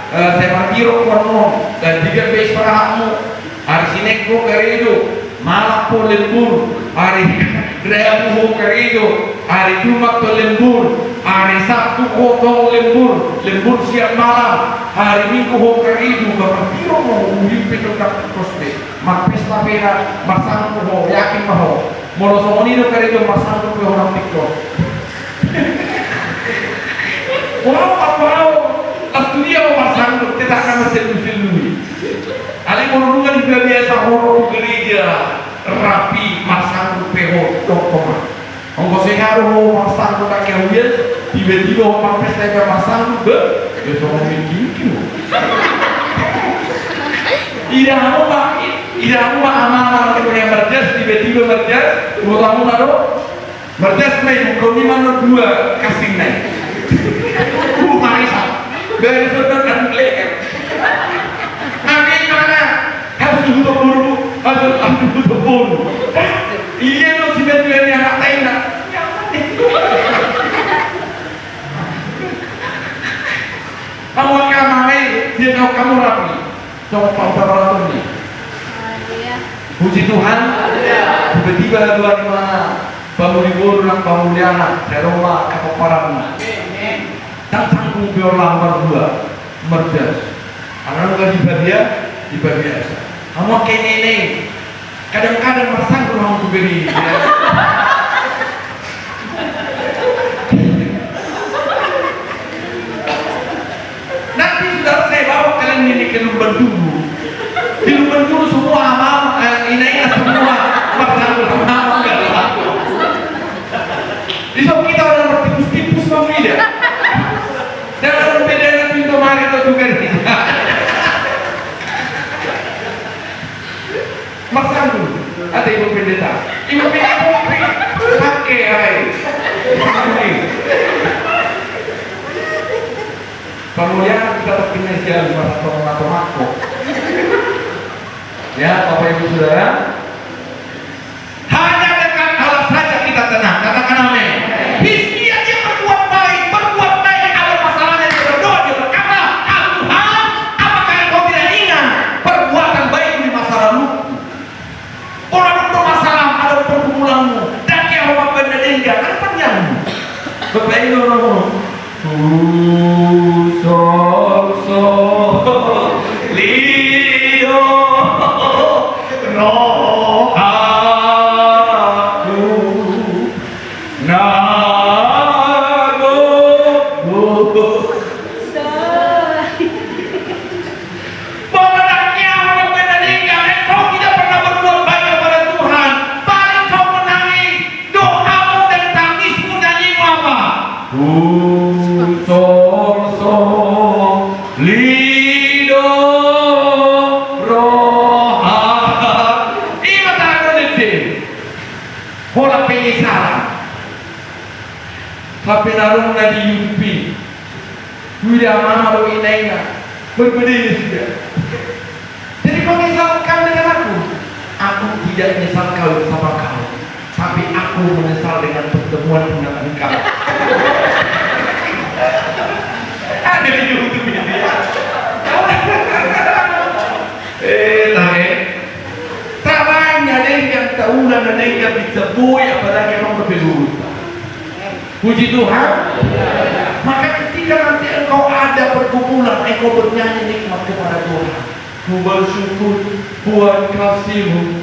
Saya martiro kono dan jika istirahatmu hari Senin kerido, malam po lembur, hari Rabu kerido, hari Jumat to lembur, hari Sabtu ko lembur, lembur siang malam, hari Minggu kerido, martiro mo umimpi to koste, magpesta pera, masang ko yakin mo, molosonino kerido masang ko orang tiktok. Wow, studio masang ko tidak akan mesin-mesin. Ali murungan juga biasa horor gereja rapi masang peho dokter. Ongko sengaruh masang tak kewil tiba-tiba orang pesta masang be besok mungkin. Tidak mau amal yang berjas tiba-tiba berjas, kamu naruh berjas naik kau mana dua kasing naik. Marisa, besok kan leher. Sudah buru, sudah buru. Iya lo si betuan yang nak tenda. Kamu akan main, dia tahu kamu rapi. Coba tahu ni. Puji Tuhan. Tiba-tiba dua di mana? Pamulibur dan pamuliana, seroma kepaparan. Tanggung biarlah berdua, merdas. Anak gaji biasa. Kamu kayak nenek, kadang-kadang masang kurang beri. Nanti saudara saya bawa kalian ini ke Lumban Dulu. Di Lumban Dulu semua amal, ini semua masang kurang enggak laku. Di sana kita ada bertipus-tipus memilih. Jangan berbeda dengan pintu mari atau juga ini. Masang dulu, ada ibu pendeta kopi, pakai air. Kemudian kita terkena sial mako. Ya, Bapak Ibu Saudara, hanya dengan hal saja kita tenang. Katakan amin. Hizki aja berbuat baik ada masalahnya dia berdoa dia berkata, Tuhan, apakah engkau tidak ingat perbuatan baik di masa lalu? Orang bermasalah ada pergumulanmu dan yang orang benda kan panjangmu. Bapak Ibu lido roh aku nago Baraknya orang meninggal, engkau tidak pernah berbuat baik kepada Tuhan. Paling kau menangis, doamu dan tangismu nyanyimu apa? Lido roha. Ini tak ada Hola penyesalan. Tapi narung na di Yupi. Sudah malu inaina. Berbeda sudah. Jadi kau menyesal dengan aku. Aku tidak menyesal kau bersama kau. Tapi aku menyesal dengan pertemuan dengan engkau. ada di YouTube ini. Caranya ada yang tahunan, ada yang disebut, apalagi orang berpeluta. Puji Tuhan. Maka ketika nanti engkau ada perkumpulan, engkau bernyanyi nikmat kepada Tuhan. Ku bersyukur buat kasih-Mu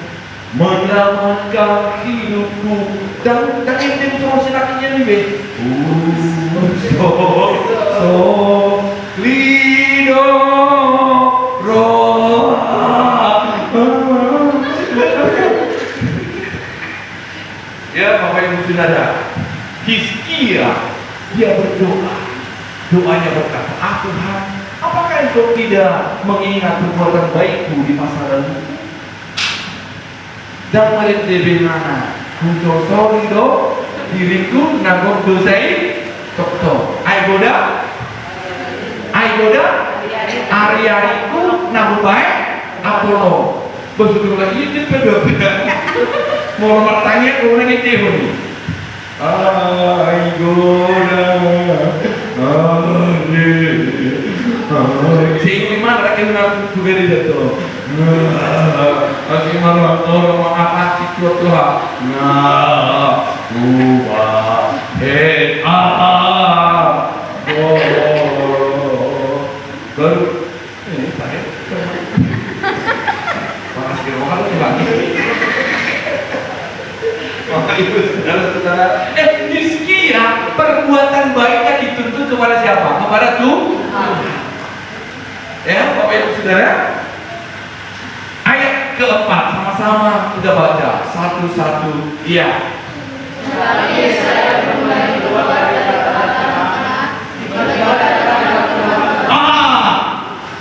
menyelamatkan hidupku. Dan yang dia sama sinatinya nih, lido roh. Ya, Bapak Ibu Saudara, Hizkia dia berdoa. Doanya berkata, Tuhan, apakah Engkau tidak mengingat perbuatan baikku di masa lalu? Dan melihat lebih mana? Kuncosori do diriku nagor dosai tok. Aigoda ari-ariku nabu baik Apollo. Betul lagi itu beda. Mau bertanya kau lagi teori. Si mana lagi nak juga di situ. Masih malam orang mengangkat itu Tuhan. Baru ini saya. Makasih orang lagi. Ibu saudara-saudara, Hizkia perbuatan baiknya dituntut kepada siapa? Kepada Tuhan. Ya, Bapak Ibu Saudara. Ayat keempat sama-sama kita baca satu-satu. Iya.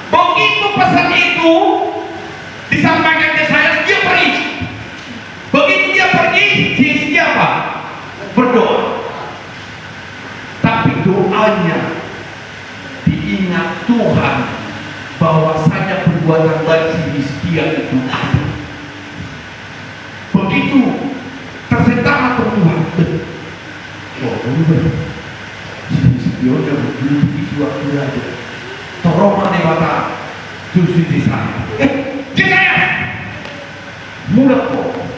Begitu pesan itu disampaikan ke saya, dia pergi. Begitu dia pergi, Hizkia apa? Berdoa. Tapi doanya diingat Tuhan bahwasanya perbuatan baik Hizkia itu ada. Begitu tersentak atau Tuhan. Hizkia udah berbulu itu waktu aja. Toroma nebata justru di sana. Kita mulai kok.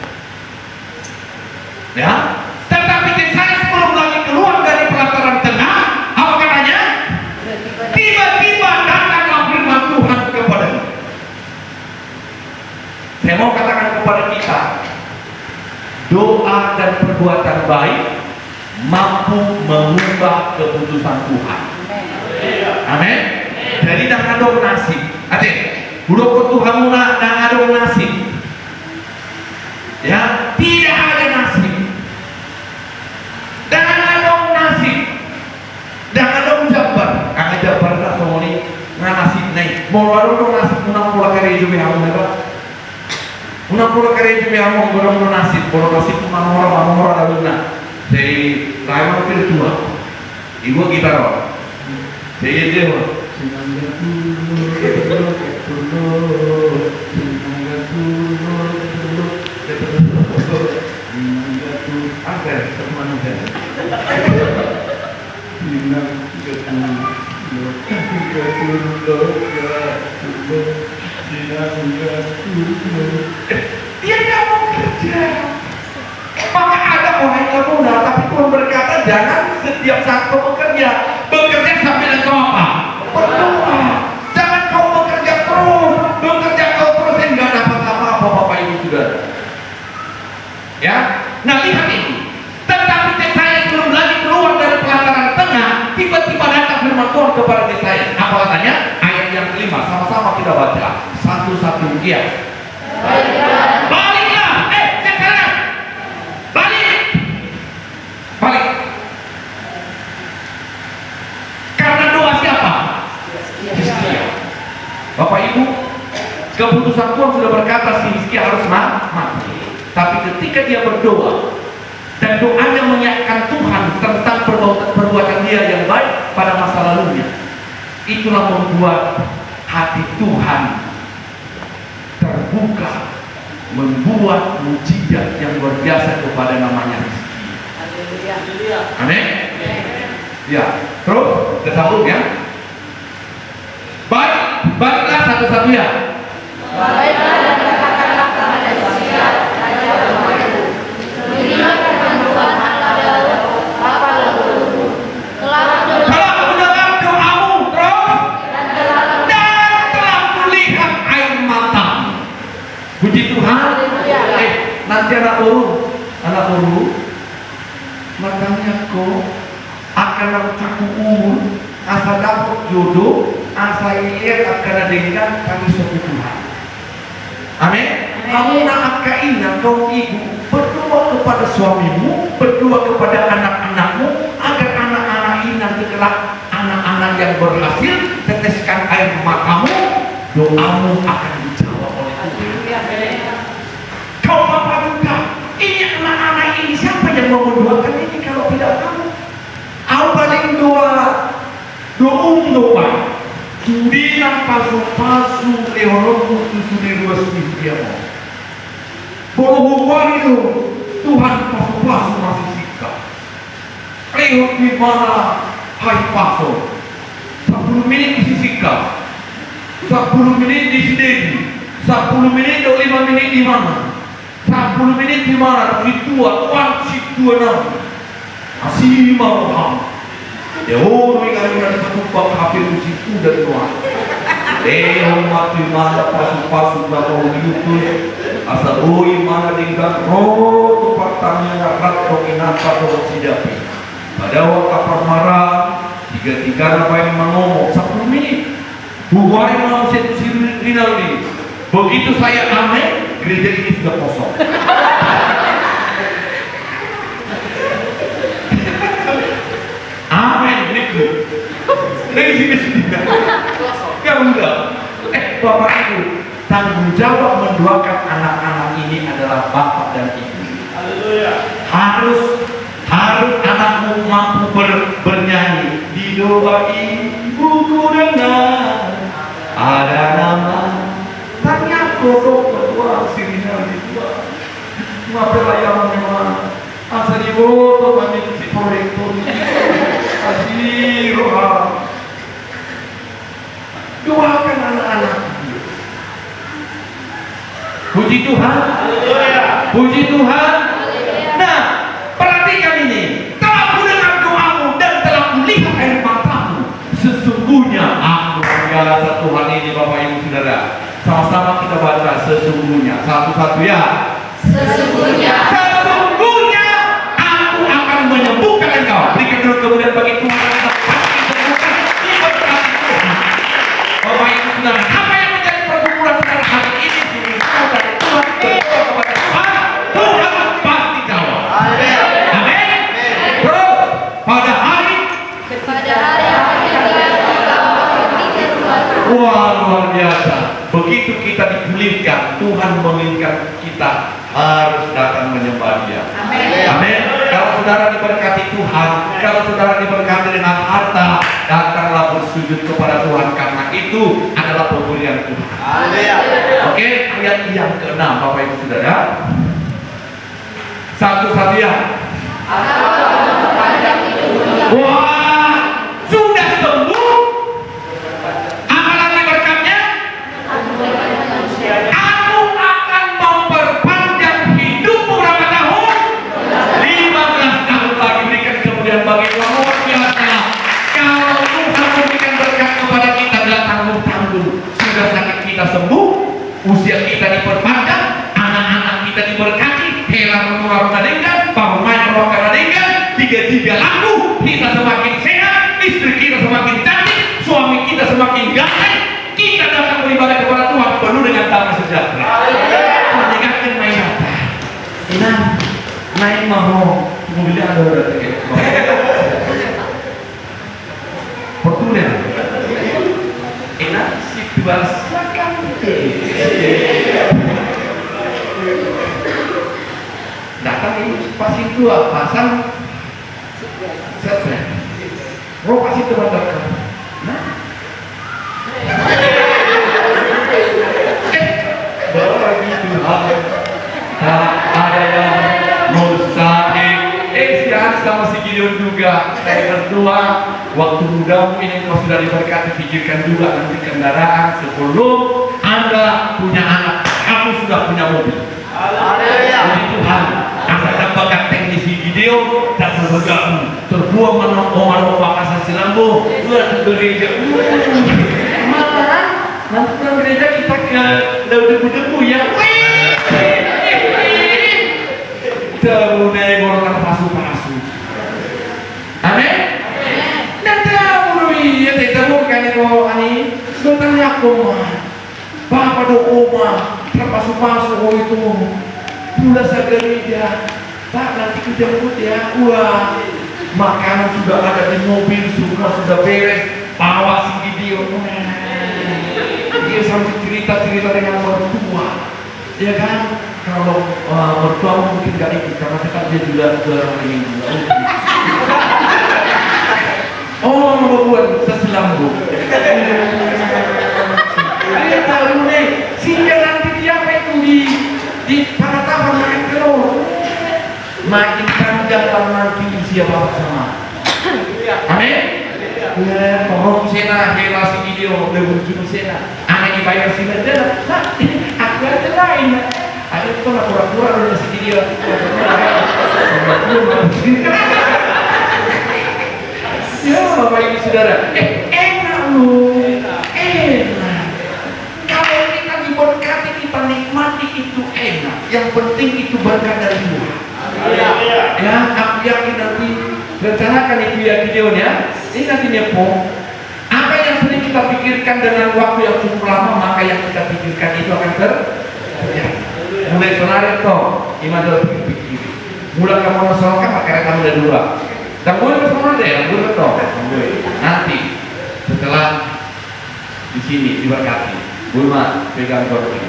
Ya, tetapi Yesaya sebelum lagi keluar dari pelataran tengah, apa katanya? Tiba-tiba datanglah firman Tuhan kepadanya. Saya mau katakan kepada kita, doa dan perbuatan baik mampu mengubah keputusan Tuhan. Amin. Jadi jangan ada nasib. Adik, udah ke Tuhan nak ada nasib. Ya, tidak ada nasib. Dan ada nasib. Dan ada jabar. Kang jabar tak somoni nasib naik. Mau ada nasib unang pula kare itu yang mereka. Unang pula kare itu yang mau berang nasib. Kalau nasib mamora ada guna. Dari lain itu dua. Ibu kita roh. Jadi dia dia tidak mau kerja. Maka ada orang yang muda, tapi Tuhan berkata jangan setiap saat kau bekerja sambil engkau apa? Berdoa. Jangan kau bekerja terus hingga dapat apa-apa, Bapak Ibu Saudara. Ya, nah lihat ini. Tetapi Yesaya sebelum lagi keluar dari pelataran tengah, tiba-tiba datang firman Tuhan kepada Yesaya. Apa katanya? Ayat yang kelima, sama-sama kita baca. Satu-satu dia. Baliklah, Yesaya, balik. Karena doa siapa? Hizkia. Bapak Ibu, keputusan Tuhan sudah berkata si Hizkia harus mati. Tapi ketika dia berdoa dan doanya mengingatkan Tuhan tentang perbuatan dia yang baik pada masa lalunya, itulah membuat hati Tuhan terbuka, membuat mujizat yang luar biasa kepada namanya Hizkia. Amin. Ya, terus kita sambung ya. satu-satu ya. Baiklah dan katakanlah kepada Hosea raja pemalu, beginilah firman Tuhan Allah Daud, bapa leluhurmu, telah mendengar doamu terus dan telah melihat air mata. Puji Tuhan. Nanti anak uru, makanya kau akan cukup umur, asa dapat jodoh, asa lihat akan dengan kami suatu Tuhan. Amin. Kamu nak kainan kau ibu berdoa kepada suamimu, berdoa kepada anak-anakmu agar anak-anak ini nanti kelak anak-anak yang berhasil teteskan air matamu, doamu akan dijawab oleh Tuhan. Kau bapak juga, ini anak-anak ini siapa yang mau mendoakan ini kalau tidak kamu? Aku paling doa Sudinan pasu-pasu leologu susuni ruas dia mau. Boro itu Tuhan pasu-pasu masih sikap. Lewat di mana hai pasu? 10 menit di sikap, 10 menit di sini, 10 menit atau 5 menit di mana? 10 menit di mana? Di tua, tua nama. Asih mau. Ya orang yang ada berubah hampir situ dan tuan. Mati mana pasu-pasu bakal YouTube. Asal oi mana dengan roh patangnya rapat dominan pada sidapi. Pada waktu marah tiga apa yang ngomong 10 menit. Buai mau sirina ini. Begitu saya aneh, gereja ini sudah kosong. Dari sini ya udah. Bapak Ibu, tanggung jawab mendoakan anak-anak ini adalah bapak dan ibu. Harus anakmu mampu bernyanyi. Di doa ibuku dengar ada nama. Tanya kodok berdua sirina di dua. Ngapain yang memang asal ibu tuh banyak si korektor. Asiroha. Doakan anak-anak. Puji Tuhan. Puji Tuhan. Nah, perhatikan ini. Telah mendengar doamu dan telah melihat air matamu. Sesungguhnya aku biasa Tuhan ini Bapak Ibu Saudara. Sama-sama kita baca sesungguhnya. Satu-satu ya. sesungguhnya aku akan menyembuhkan engkau. Berikan dulu kemudian bagi Tuhan. Bapak Ibu Saudara, apa yang menjadi pergumulan saudara hari ini? Dari Tuhan berdoa kepada Tuhan, Tuhan pasti jawab. Amin. Terus pada hari yang ketiga, wah luar biasa. Begitu kita dipulihkan, Tuhan menginginkan kita harus datang menyembah Dia. Amin. Kalau saudara diberkati Tuhan, kalau saudara diberkati dengan harta, datanglah bersujud kepada Tuhan karena itu adalah pemberian Tuhan. Oke, ayat yang ke-6 Bapak Ibu Saudara. Satu-satu ya. Wah, sudah sembuh. Apalagi berkatnya? Aku akan memperpanjang hidupmu berapa tahun? 15 tahun lagi. Berikan kemudian bagi Tuhan luar biasa. Kalau Tuhan memberikan berkat kepada kita, tidak tanggung-tanggung. Sudah sakit kita sembuh, usia kita diperpanjang, anak-anak kita diberkati, helang mengeluarkan kadengkan, pemain roh kadengkan, tiga-tiga laku, kita semakin sehat, istri kita semakin cantik, suami kita semakin ganteng, kita datang beribadah kepada Tuhan penuh dengan damai sejahtera. Meningkatkan main apa? Inang, naik mau mobilnya ada udah tiket. Portugal. Enak situasi kan. Datang ini pasti dua pasang set. Roh pasti terbakar. Nah. Bagi Tuhan tak ada yang mustahil. Si Hans sama si Gideon juga saya berdua waktu mudamu ini kau sudah diberkati, pikirkan juga nanti kendaraan sebelum Anda punya anak, kamu sudah punya mobil. Puji Tuhan, asal dapat teknis video dan bergabung terbuang menong kasar silambo buat gereja. Malah nanti pulang gereja kita ke debu-debu ya. Terunai golongan pasu-pasu. Amin. Dan tahu ya tidak bukan itu ani. Bertanya aku mah. Bapak doa mah terpasu-pasu itu. Pula sa gereja. Pak nanti kita jemput ya. Wah, makanan sudah ada di mobil, semua sudah beres. Bawa si video. Dia sampai cerita-cerita dengan mertua. Ya kan? Kalau mertua mungkin gak ikut karena kan dia juga hari Minggu. Oh, membuat seselambung. Dia tahu nih, sehingga nanti dia itu di penetapan makin terus, makin panjang nanti usia bapak sama. Amin. Tolong sena relasi video lebih cuma sena. Anak dibayar sih aja. Aku ada lain. Ada itu lah pura-pura udah segini ya. Ya Bapak Ibu Saudara, enak loh, enak. Kalau kita diberkati, kita nikmati itu enak. Yang penting itu berkat dari Tuhan. Ya, aku yakin nanti rencanakan itu ya videonya. Ini nantinya apa yang sering kita pikirkan dengan waktu yang cukup lama, maka yang kita pikirkan itu akan terjadi. Mulai sonarin toh, iman dalam pikir. Mulai kamu nasalkan, makanya kamu udah dua. Dan boleh bersama deh, boleh toh. Nanti setelah di sini diberkati, Bulma pegang korban.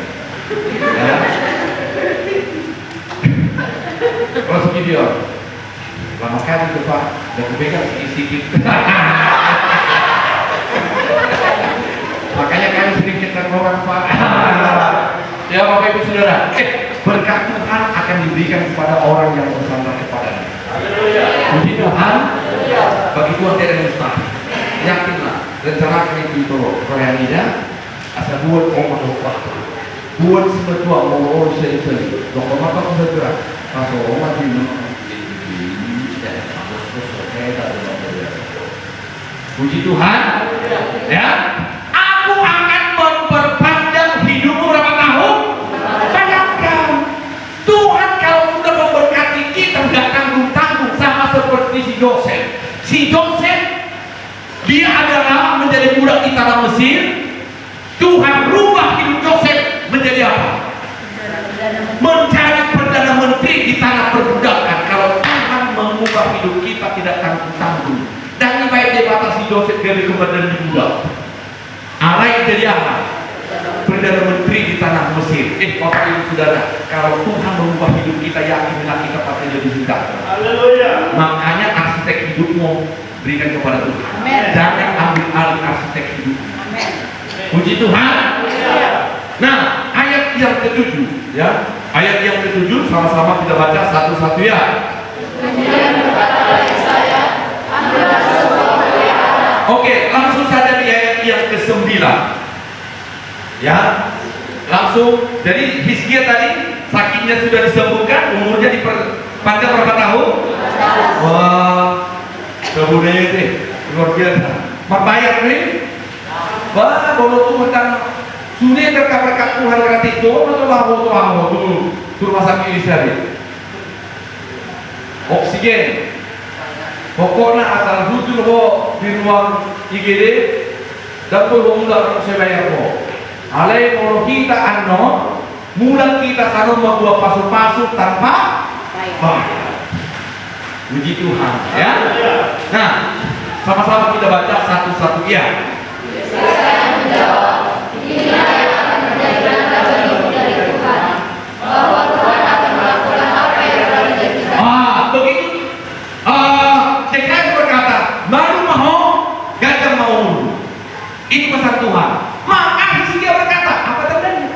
Ya. Terus video, lama kali tuh Pak, dan pegang sedikit. Makanya kami sedikit tergolong Pak. Ya Bapak Ibu Saudara, berkat Tuhan akan diberikan kepada orang yang bersandar kepadanya. Puji Tuhan, bagi Tuhan tidak ada mustahil. Yakinlah, rencanakan itu Koreanida, asal buat orang lupa, buat sebetua orang seri-seri, dokter mata pun segera, masuk orang di puji Tuhan, ya. Aku akan memperpanjang hidupmu berapa tahun? Bayangkan, Tuhan kalau sudah memberkati kita tidak tanggung-tanggung, sama seperti si Joseph. Si Joseph, dia adalah menjadi budak di tanah Mesir. Tuhan rubah hidup Joseph menjadi apa? Menjadi perdana menteri di tanah perbudakan. Kalau Tuhan mengubah hidup kita tidak tanggung-tanggung. Dan baik dia batasi Joseph dari keberadaan di budak. Alai jadi apa? Perdana menteri di tanah Mesir. Bapak Ibu Saudara, kalau Tuhan mengubah hidup kita, yakinlah kita pasti jadi sejahtera. Haleluya. Makanya arsitek hidupmu berikan kepada Tuhan. Amen. Jangan ambil alih arsitek hidup. Amen. Puji Tuhan. Nah, ayat yang ke-7 ya. Ayat yang ke-7 sama-sama kita baca satu-satu ya. Oke, langsung saja di ayat yang ke-9. Ya. Langsung, jadi Hizkia tadi sakitnya sudah disembuhkan, umurnya dipanjang berapa tahun? Wah, kebudayaan itu luar biasa. Berbayar nih. Wah, kalau tuh tentang sudah berkat Tuhan gratis itu, atau bawa tuh rumah sakit Israel. Oksigen. Pokoknya asal duduk di ruang IGD dan tuh mula saya bayar kok. Alai kalau kita mula kita kalau membuat pasu-pasu tanpa bayar. Puji Tuhan, ya. Nah, sama-sama kita baca satu-satu ya. Saya menjawab, ini yang akan menjadikan bagimu dari Tuhan, bahwa Tuhan akan melakukan apa yang telah dijanjikan. Begitu. Saya berkata, baru mau gajah mau mundur. Itu pesan Tuhan. Maka Hizkia berkata, apa tandanya?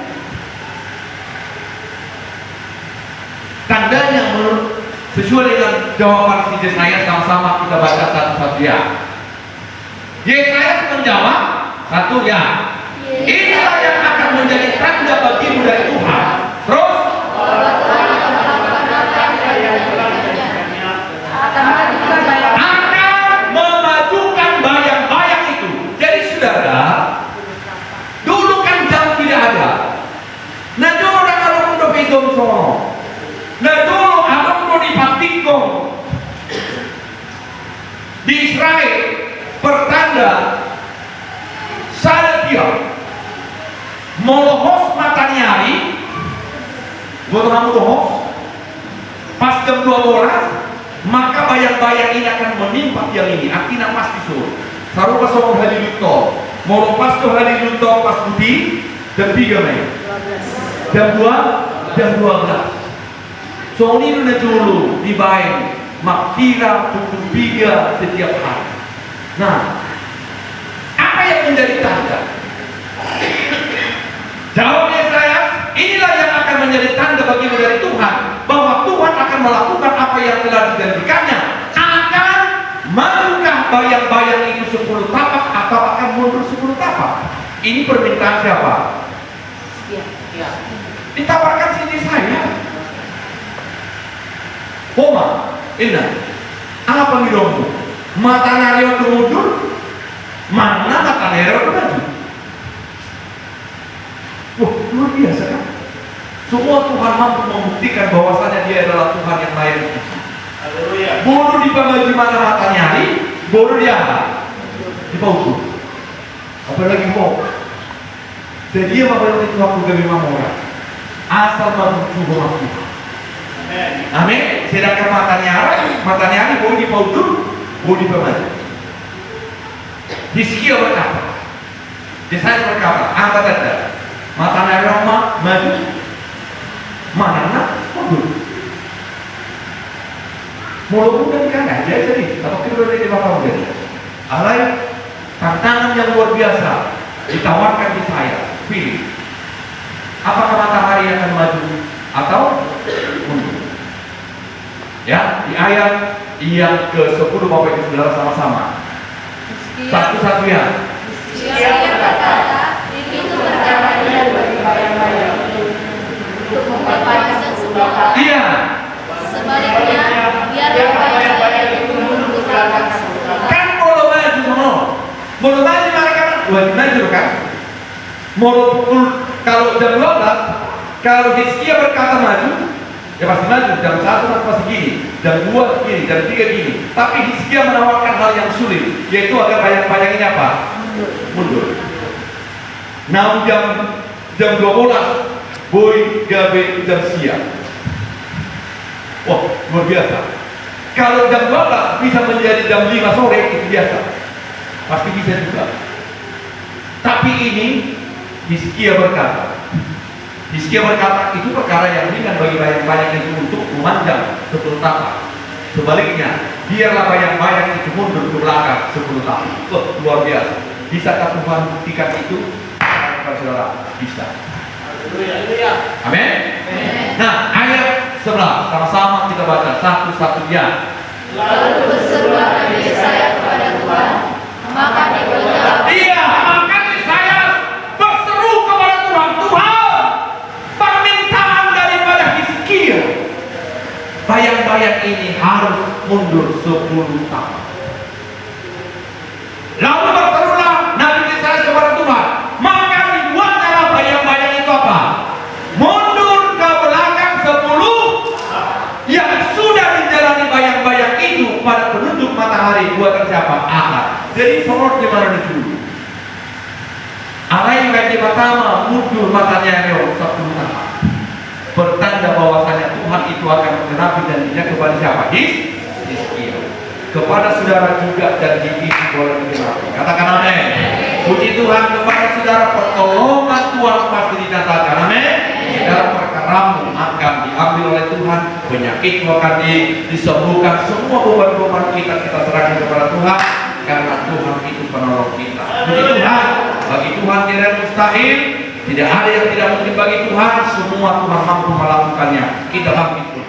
Tandanya menurut sesuai dengan jawaban si Yesaya, sama-sama kita baca satu-satu ya. Yesaya menjawab, satu ya, inilah yang akan menjadi tanda bagimu dari Tuhan. Terus akan memajukan bayang-bayang itu. Jadi saudara, dulu kan jam tidak ada. Nah dulu orang kalau udah pegang sono. Nah dulu abang udah dipatikong di Israel pertanda saya dia molohos matanyari molohos pas jam 12 maka bayang-bayang ini akan menimpa yang ini artinya pasti suruh saru pasong hari luto molo pas tuh hari luto pas putih jam 3 Mei jam 12 so ini udah dulu dibayang makira pukul 3 setiap hari. Nah, apa yang menjadi tanda? Jawabnya saya, inilah yang akan menjadi tanda bagimu dari Tuhan bahwa Tuhan akan melakukan apa yang telah dijanjikannya. Akan manakah bayang-bayang itu 10 tapak atau akan mundur 10 tapak? Ini permintaan siapa? Ya. Ditawarkan sini saya. Koma, indah. Apa hidupmu? Mata nario mundur, mana mata nario maju? Wah, luar biasa kan? Semua Tuhan mampu membuktikan bahwasanya Dia adalah Tuhan yang layak dipuji. Bodoh di bawah mana mata nyari, bodoh dia di bawah. Apalagi mau. Jadi dia mau itu aku gak mau orang. Asal mau coba aku. Amin. Sedangkan mata nyari boleh di bawah, boleh di bawah. Hizkia berkata, Yesaya berkata, apa tanda? Mata nyari maju, mana mundur. Mulut dan kanan, jadi atau kedua dari bapak muda. Alai tantangan yang luar biasa ditawarkan di saya. Pilih, apakah matahari akan maju atau mundur? Ya, di ayat yang ke-10 Bapak Ibu Saudara sama-sama. Satu-satu ya. Saya berkata, itu berjalan bagi bayang-bayang untuk memperpanjang sebelah. Iya. Sebaliknya, biarlah bayang-bayang itu mundur ke belakang sebelah. Kan mau maju semua. Mau maju mereka maju kan? Mau pukul kalau jam 12, kalau Hizkia berkata maju, ya pasti maju. Jam 1 pasti gini, jam 2 gini, jam 3 gini. Tapi Hizkia menawarkan hal yang sulit, yaitu agar bayang-bayang ini apa? Mundur. Nah jam 12 boy gabe jam siang. Wah, luar biasa. Kalau jam 12 bisa menjadi jam 5 sore itu biasa. Pasti bisa juga. Tapi ini Hizkia berkata itu perkara yang ringan bagi bayang-bayang itu untuk memanjang 10 tapak. Sebaliknya, biarlah bayang-bayang itu mundur ke belakang 10 tapak. Luar biasa. Bisakah Tuhan buktikan itu? Saudara, bisa. Amin. Nah, ayat 11 sama-sama kita baca satu-satu ya. Lalu berserulah Nabi Yesaya kepada Tuhan, maka diberilah. Iya, makanya saya berseru kepada Tuhan. Tuhan, permintaan daripada Hizkia, bayang-bayang ini harus mundur 10 tahun. Lalu berserulah Nabi Yesaya kepada Tuhan, maka dibuatlah bayang-bayang itu apa? Mundur ke belakang 10 yang sudah dijalani bayang-bayang itu pada penunjuk matahari buatan siapa? Ahad. Jadi sorot di mana dulu? Allah yang gaji pertama mundur matanya yang 10 tahun. Bertanda bahwasanya Tuhan itu akan menggenapi janjinya kepada siapa? Hizkia. Kepada saudara juga janji itu boleh digenapi. Katakan amin. Puji Tuhan kepada saudara, pertolongan Tuhan pasti dinyatakan. Amin. Dalam perkaramu akan diambil oleh Tuhan, penyakitmu akan disembuhkan, semua beban-beban kita serahkan kepada Tuhan, karena Tuhan itu penolong kita. Puji Tuhan. Bagi Tuhan tidak mustahil, tidak ada yang tidak mungkin bagi Tuhan. Semua Tuhan mampu melakukannya. Kita bangkit.